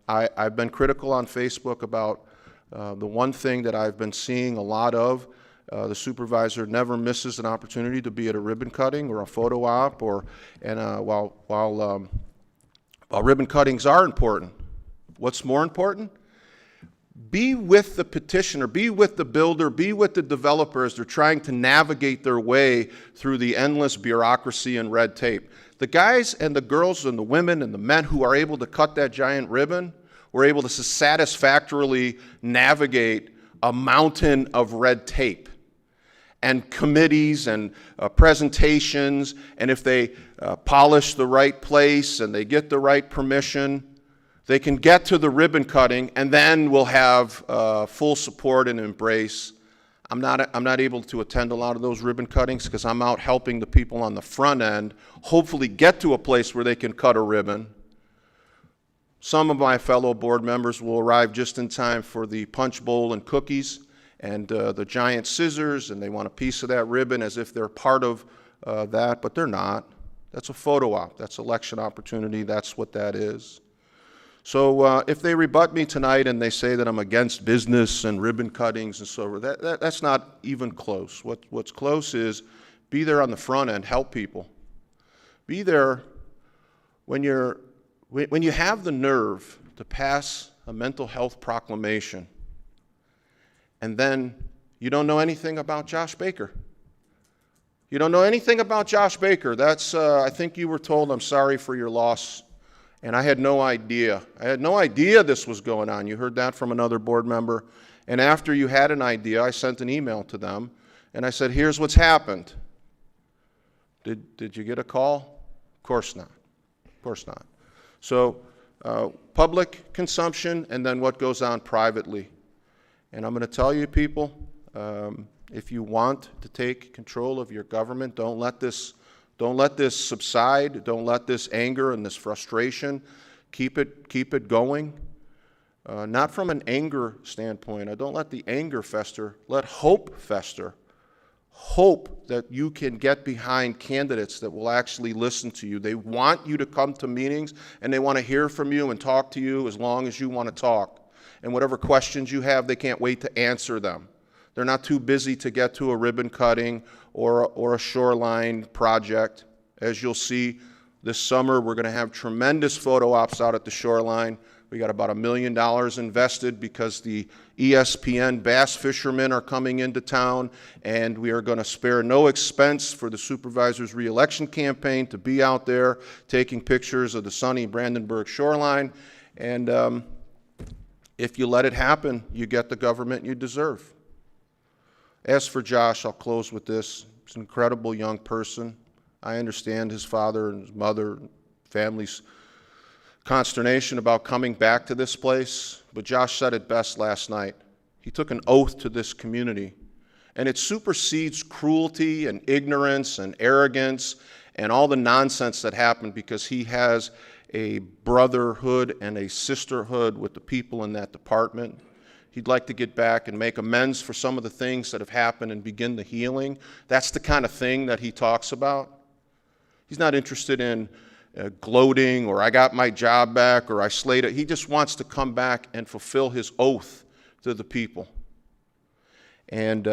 I've been critical on Facebook about the one thing that I've been seeing a lot of. The supervisor never misses an opportunity to be at a ribbon cutting or a photo op, while ribbon cuttings are important, what's more important? Be with the petitioner, be with the builder, be with the developer as they're trying to navigate their way through the endless bureaucracy and red tape. The guys and the girls and the women and the men who are able to cut that giant ribbon were able to satisfactorily navigate a mountain of red tape and committees and presentations, and if they polish the right place and they get the right permission, they can get to the ribbon cutting, and then we'll have full support and embrace. I'm not able to attend a lot of those ribbon cuttings because I'm out helping the people on the front end hopefully get to a place where they can cut a ribbon. Some of my fellow board members will arrive just in time for the punch bowl and cookies and the giant scissors, and they want a piece of that ribbon as if they're part of that, but they're not. That's a photo op. That's election opportunity. That's what that is. So if they rebut me tonight and they say that I'm against business and ribbon cuttings and so forth, that's not even close. What's close is be there on the front end, help people. Be there when you have the nerve to pass a mental health proclamation and then you don't know anything about Josh Baker. You don't know anything about Josh Baker. That's, I think you were told, I'm sorry for your loss. And I had no idea. I had no idea this was going on. You heard that from another board member. And after you had an idea, I sent an email to them, and I said, here's what's happened. Did you get a call? Of course not. Of course not. So public consumption and then what goes on privately. And I'm going to tell you, people, if you want to take control of your government, don't let this subside. Don't let this anger and this frustration keep it going. Not from an anger standpoint. Don't let the anger fester. Let hope fester. Hope that you can get behind candidates that will actually listen to you. They want you to come to meetings, and they want to hear from you and talk to you as long as you want to talk. And whatever questions you have, they can't wait to answer them. They're not too busy to get to a ribbon cutting or a shoreline project. As you'll see this summer, we're going to have tremendous photo ops out at the shoreline. We got about $1 million invested because the ESPN bass fishermen are coming into town, and we are going to spare no expense for the supervisor's reelection campaign to be out there taking pictures of the sunny Brandenburg shoreline. And if you let it happen, you get the government you deserve. As for Josh, I'll close with this. He's an incredible young person. I understand his father and his mother and family's consternation about coming back to this place, but Josh said it best last night. He took an oath to this community, and it supersedes cruelty and ignorance and arrogance and all the nonsense that happened because he has a brotherhood and a sisterhood with the people in that department. He'd like to get back and make amends for some of the things that have happened and begin the healing. That's the kind of thing that he talks about. He's not interested in gloating or I got my job back or I slayed it. He just wants to come back and fulfill his oath to the people. And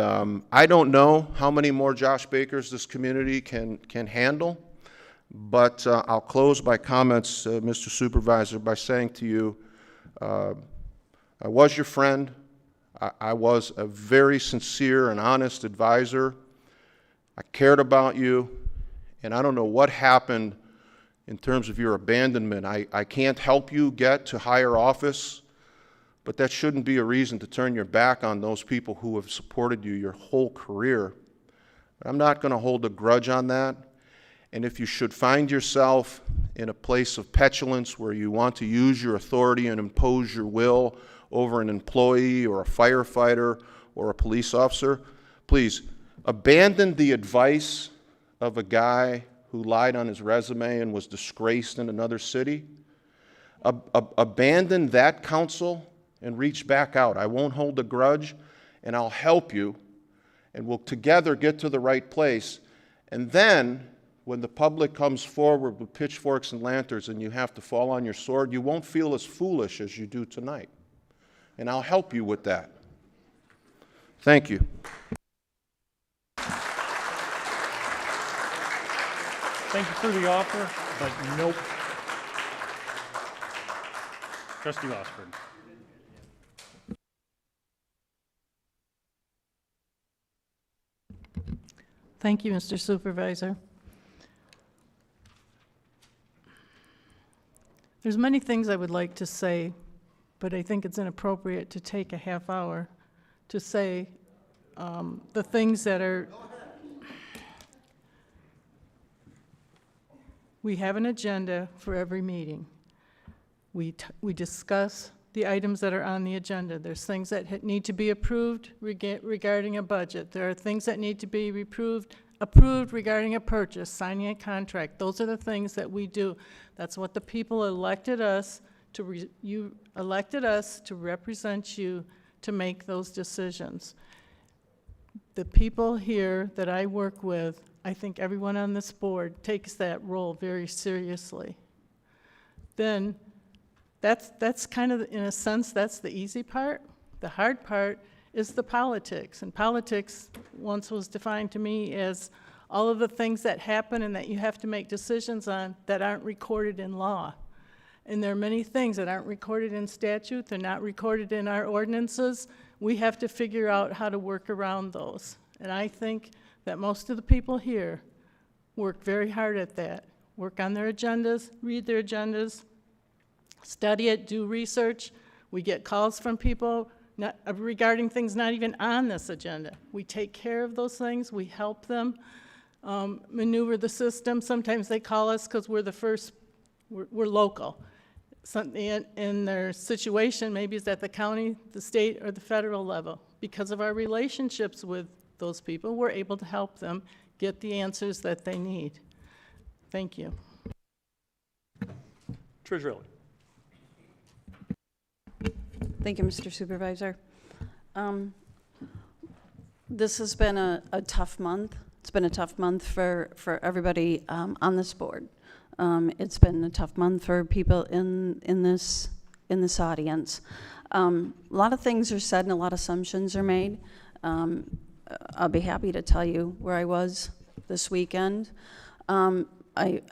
I don't know how many more Josh Bakers this community can handle, but I'll close my comments, Mr. Supervisor, by saying to you, I was your friend. I was a very sincere and honest advisor. I cared about you, and I don't know what happened in terms of your abandonment. I can't help you get to higher office, but that shouldn't be a reason to turn your back on those people who have supported you your whole career. I'm not going to hold a grudge on that. And if you should find yourself in a place of petulance where you want to use your authority and impose your will over an employee or a firefighter or a police officer, please abandon the advice of a guy who lied on his resume and was disgraced in another city. Abandon that counsel and reach back out. I won't hold a grudge, and I'll help you, and we'll together get to the right place. And then, when the public comes forward with pitchforks and lanterns and you have to fall on your sword, you won't feel as foolish as you do tonight. And I'll help you with that. Thank you. Thank you for the offer, but nope. Trustee Osborne. Thank you, Mr. Supervisor. There's many things I would like to say, but I think it's inappropriate to take a half hour to say the things that are... We have an agenda for every meeting. We discuss the items that are on the agenda. There's things that need to be approved regarding a budget. There are things that need to be approved regarding a purchase, signing a contract. Those are the things that we do. That's what the people elected us to. You elected us to represent you to make those decisions. The people here that I work with, I think everyone on this board takes that role very seriously. Then that's kind of, in a sense, that's the easy part. The hard part is the politics. And politics once was defined to me as all of the things that happen and that you have to make decisions on that aren't recorded in law. And there are many things that aren't recorded in statute, they're not recorded in our ordinances. We have to figure out how to work around those. And I think that most of the people here work very hard at that. Work on their agendas, read their agendas, study it, do research. We get calls from people regarding things not even on this agenda. We take care of those things. We help them maneuver the system. Sometimes they call us because we're the first, we're local. Something in their situation maybe is at the county, the state, or the federal level. Because of our relationships with those people, we're able to help them get the answers that they need. Thank you. Treasurer. Thank you, Mr. Supervisor. This has been a tough month. It's been a tough month for everybody on this board. It's been a tough month for people in this audience. A lot of things are said and a lot of assumptions are made. I'll be happy to tell you where I was this weekend. I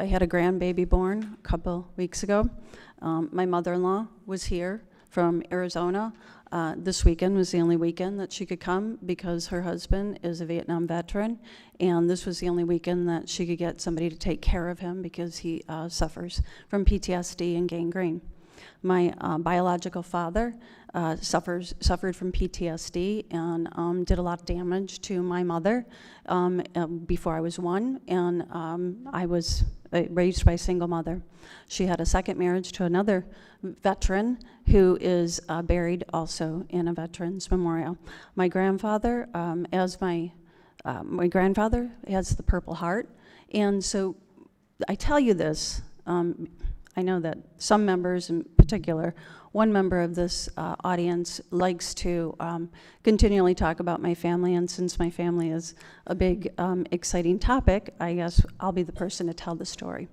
had a grandbaby born a couple weeks ago. My mother-in-law was here from Arizona. This weekend was the only weekend that she could come because her husband is a Vietnam veteran, and this was the only weekend that she could get somebody to take care of him because he suffers from PTSD and gangrene. My biological father suffered from PTSD and did a lot of damage to my mother before I was 1, and I was raised by a single mother. She had a second marriage to another veteran who is buried also in a veteran's memorial. My grandfather, my grandfather has the Purple Heart, and so I tell you this. I know that some members, in particular, one member of this audience likes to continually talk about my family, and since my family is a big, exciting topic, I guess I'll be the person to tell the story.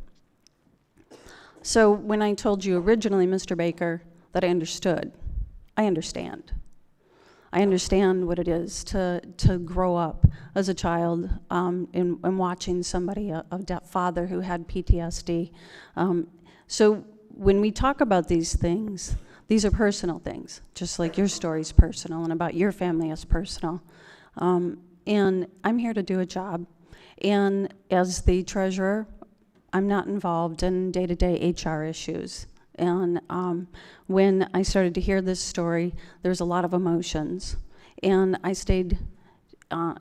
So when I told you originally, Mr. Baker, that I understood, I understand. I understand what it is to grow up as a child and watching somebody, a father who had PTSD. So when we talk about these things, these are personal things, just like your story's personal and about your family is personal. And I'm here to do a job. And as the treasurer, I'm not involved in day-to-day HR issues. And when I started to hear this story, there's a lot of emotions. And I stayed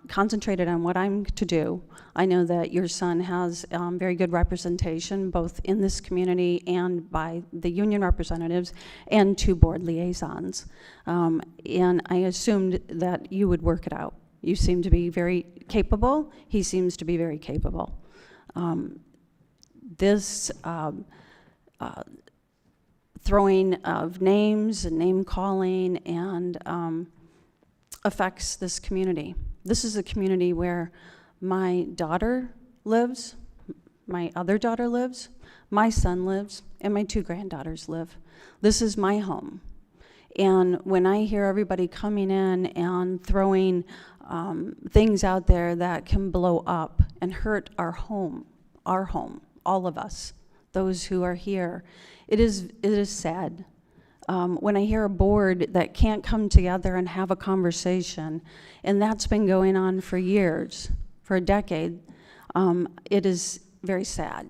concentrated on what I'm to do. I know that your son has very good representation, both in this community and by the union representatives and 2 board liaisons. And I assumed that you would work it out. You seem to be very capable. He seems to be very capable. This throwing of names and name calling and affects this community. This is a community where my daughter lives, my other daughter lives, my son lives, and my 2 granddaughters live. This is my home. And when I hear everybody coming in and throwing things out there that can blow up and hurt our home, all of us, those who are here, it is sad. When I hear a board that can't come together and have a conversation, and that's been going on for years, for a decade, it is very sad.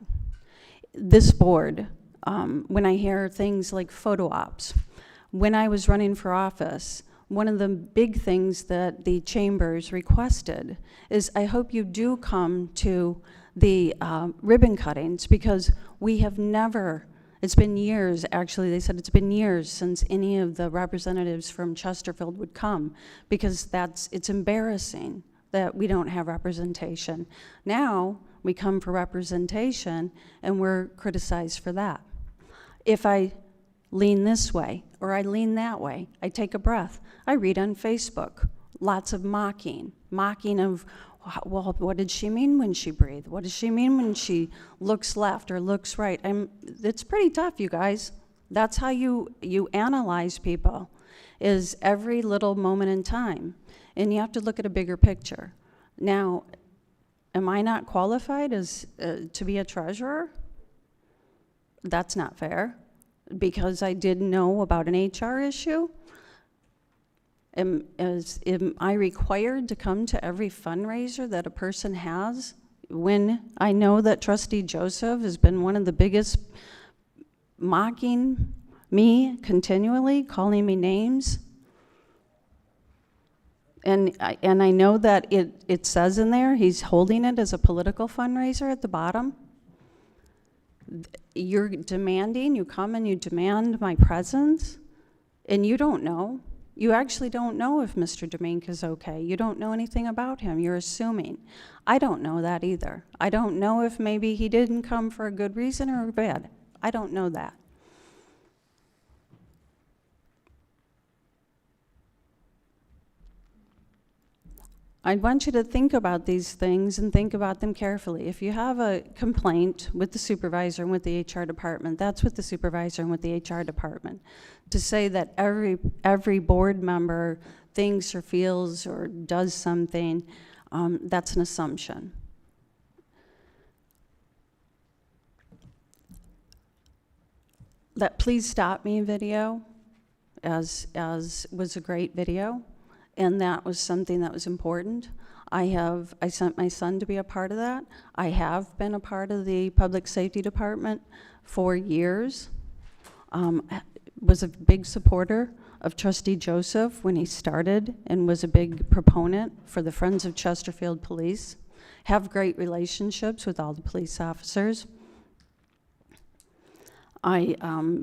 This board, when I hear things like photo ops, when I was running for office, one of the big things that the chambers requested is, I hope you do come to the ribbon cuttings, because we have never, it's been years, actually, they said it's been years since any of the representatives from Chesterfield would come, because it's embarrassing that we don't have representation. Now, we come for representation, and we're criticized for that. If I lean this way, or I lean that way, I take a breath. I read on Facebook, lots of mocking of, well, what did she mean when she breathed? What does she mean when she looks left or looks right? It's pretty tough, you guys. That's how you analyze people, is every little moment in time. And you have to look at a bigger picture. Now, am I not qualified to be a treasurer? That's not fair, because I didn't know about an HR issue. Am I required to come to every fundraiser that a person has, when I know that Trustee Joseph has been one of the biggest mocking me continually, calling me names? And I know that it says in there he's holding it as a political fundraiser at the bottom. You're demanding, you come and you demand my presence, and you don't know. You actually don't know if Mr. Domingue is okay. You don't know anything about him. You're assuming. I don't know that either. I don't know if maybe he didn't come for a good reason or a bad. I don't know that. I want you to think about these things and think about them carefully. If you have a complaint with the supervisor and with the HR department, that's with the supervisor and with the HR department. To say that every board member thinks or feels or does something, that's an assumption. That Please Stop Me video, as was a great video. And that was something that was important. I sent my son to be a part of that. I have been a part of the public safety department for years. Was a big supporter of Trustee Joseph when he started, and was a big proponent for the Friends of Chesterfield Police. Have great relationships with all the police officers. I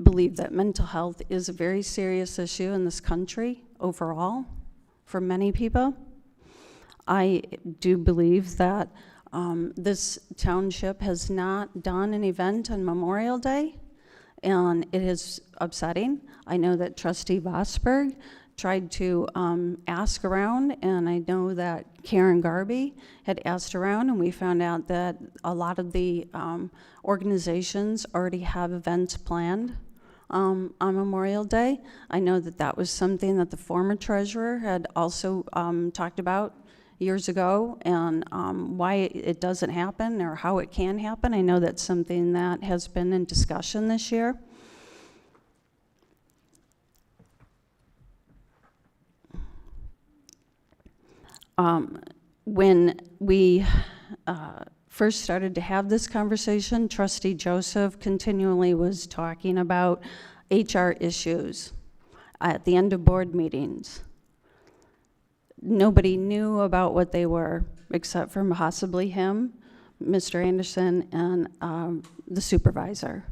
believe that mental health is a very serious issue in this country overall. For many people, I do believe that this township has not done an event on Memorial Day, and it is upsetting. I know that Trustee Vosberg tried to ask around, and I know that Karen Garby had asked around, and we found out that a lot of the organizations already have events planned on Memorial Day. I know that that was something that the former treasurer had also talked about years ago, and why it doesn't happen or how it can happen. I know that's something that has been in discussion this year. When we first started to have this conversation, Trustee Joseph continually was talking about HR issues at the end of board meetings. Nobody knew about what they were, except for possibly him, Mr. Anderson, and the supervisor.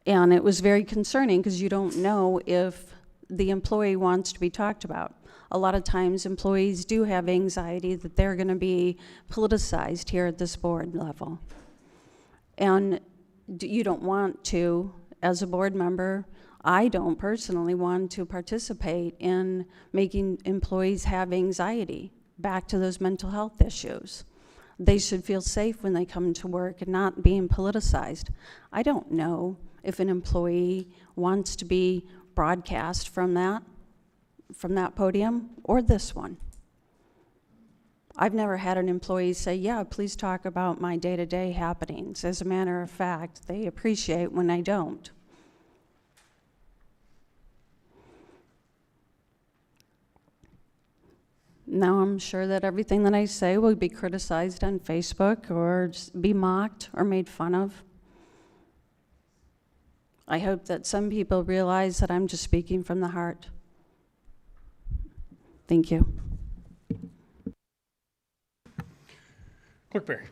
And it was very concerning because you don't know if the employee wants to be talked about. A lot of times employees do have anxiety that they're going to be politicized here at this board level. And you don't want to, as a board member, I don't personally want to participate in making employees have anxiety. Back to those mental health issues. They should feel safe when they come to work and not being politicized. I don't know if an employee wants to be broadcast from that podium or this one. I've never had an employee say, yeah, please talk about my day-to-day happenings. As a matter of fact, they appreciate when I don't. Now I'm sure that everything that I say will be criticized on Facebook or just be mocked or made fun of. I hope that some people realize that I'm just speaking from the heart. Thank you. Clerk Berry.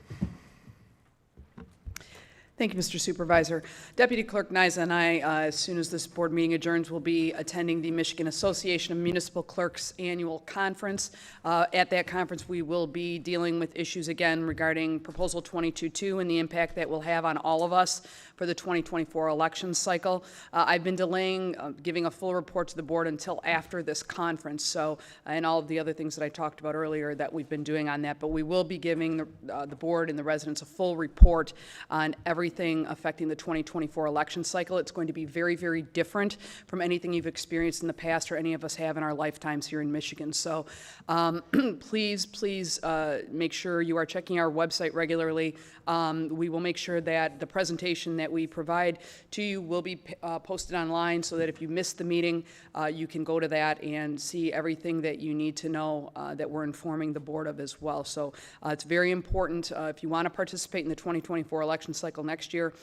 Thank you, Mr. Supervisor. Deputy Clerk Nyza and I, as soon as this board meeting adjourns, will be attending the Michigan Association of Municipal Clerks annual conference. At that conference, we will be dealing with issues again regarding Proposal 22-2 and the impact that will have on all of us for the 2024 election cycle. I've been delaying giving a full report to the board until after this conference, so, and all of the other things that I talked about earlier that we've been doing on that, but we will be giving the board and the residents a full report on everything affecting the 2024 election cycle. It's going to be very, very different from anything you've experienced in the past or any of us have in our lifetimes here in Michigan. So please make sure you are checking our website regularly. We will make sure that the presentation that we provide to you will be posted online so that if you missed the meeting, you can go to that and see everything that you need to know that we're informing the board of as well. So it's very important. If you want to participate in the 2024 election cycle next year,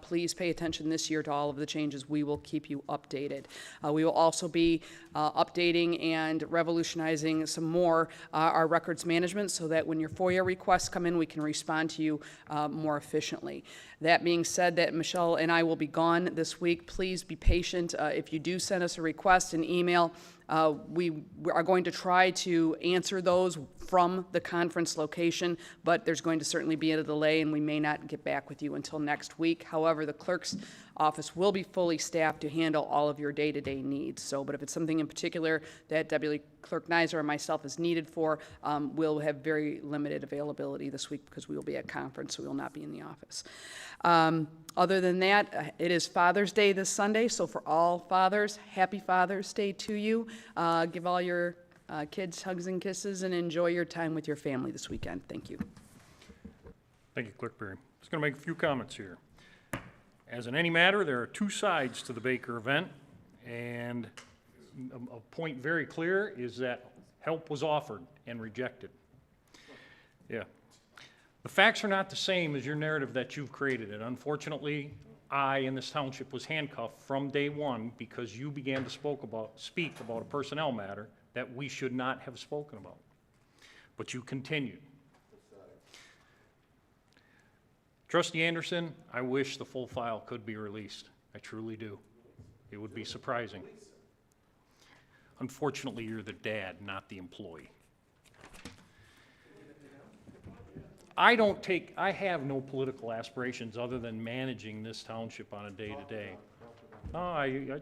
please pay attention this year to all of the changes. We will keep you updated. We will also be updating and revolutionizing some more our records management so that when your FOIA requests come in, we can respond to you more efficiently. That being said, that Michelle and I will be gone this week. Please be patient. If you do send us a request, an email, we are going to try to answer those from the conference location, but there's going to certainly be a delay and we may not get back with you until next week. However, the clerk's office will be fully staffed to handle all of your day-to-day needs. So, but if it's something in particular that Deputy Clerk Nyza or myself is needed for, we'll have very limited availability this week because we will be at conference, so we will not be in the office. Other than that, it is Father's Day this Sunday, so for all fathers, happy Father's Day to you. Give all your kids hugs and kisses and enjoy your time with your family this weekend. Thank you. Thank you, Clerk Berry. Just going to make a few comments here. As in any matter, there are two sides to the Baker event, and a point very clear is that help was offered and rejected. Yeah. The facts are not the same as your narrative that you've created. And unfortunately, I in this township was handcuffed from day one because you began to speak about a personnel matter that we should not have spoken about. But you continued. Trustee Anderson, I wish the full file could be released. I truly do. It would be surprising. Unfortunately, you're the dad, not the employee. I have no political aspirations other than managing this township on a day-to-day. No, I'm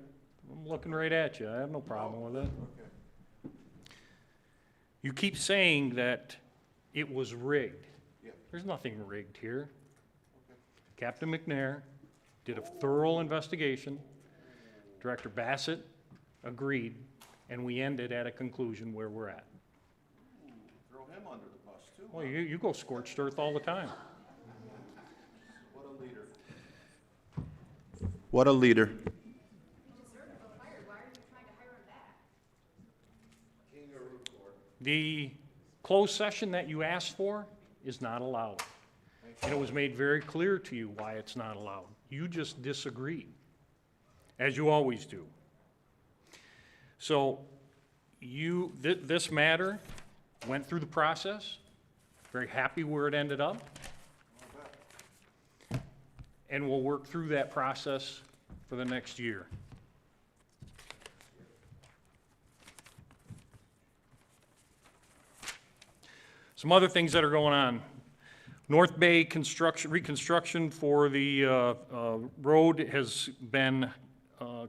looking right at you. I have no problem with it. You keep saying that it was rigged. There's nothing rigged here. Captain McNair did a thorough investigation. Director Bassett agreed, and we ended at a conclusion where we're at. Throw him under the bus, too. Well, you go scorched earth all the time. What a leader. What a leader. The closed session that you asked for is not allowed. And it was made very clear to you why it's not allowed. You just disagreed, as you always do. So this matter went through the process, very happy where it ended up. And we'll work through that process for the next year. Some other things that are going on. North Bay reconstruction for the road has been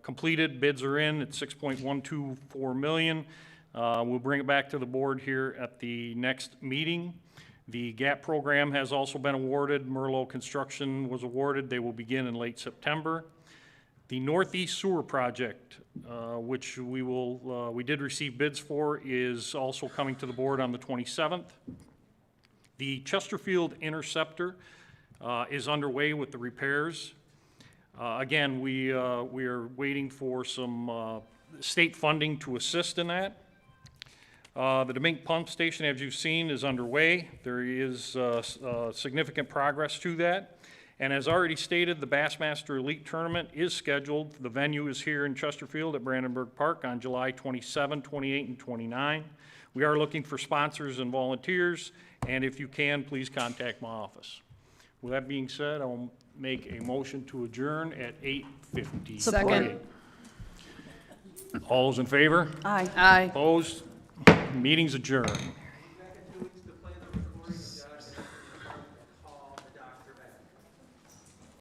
completed. Bids are in at $6.124 million. We'll bring it back to the board here at the next meeting. The GAP program has also been awarded. Merlot Construction was awarded. They will begin in late September. The Northeast Sewer Project, which we did receive bids for, is also coming to the board on the 27th. The Chesterfield Interceptor is underway with the repairs. Again, we are waiting for some state funding to assist in that. The Demink Pump Station, as you've seen, is underway. There is significant progress to that. And as already stated, the Bassmaster Elite Tournament is scheduled. The venue is here in Chesterfield at Brandenburg Park on July 27, 28, and 29. We are looking for sponsors and volunteers, and if you can, please contact my office. With that being said, I'll make a motion to adjourn at 8:50. Second. All those in favor? Aye. Aye. Opposed? Meeting's adjourned.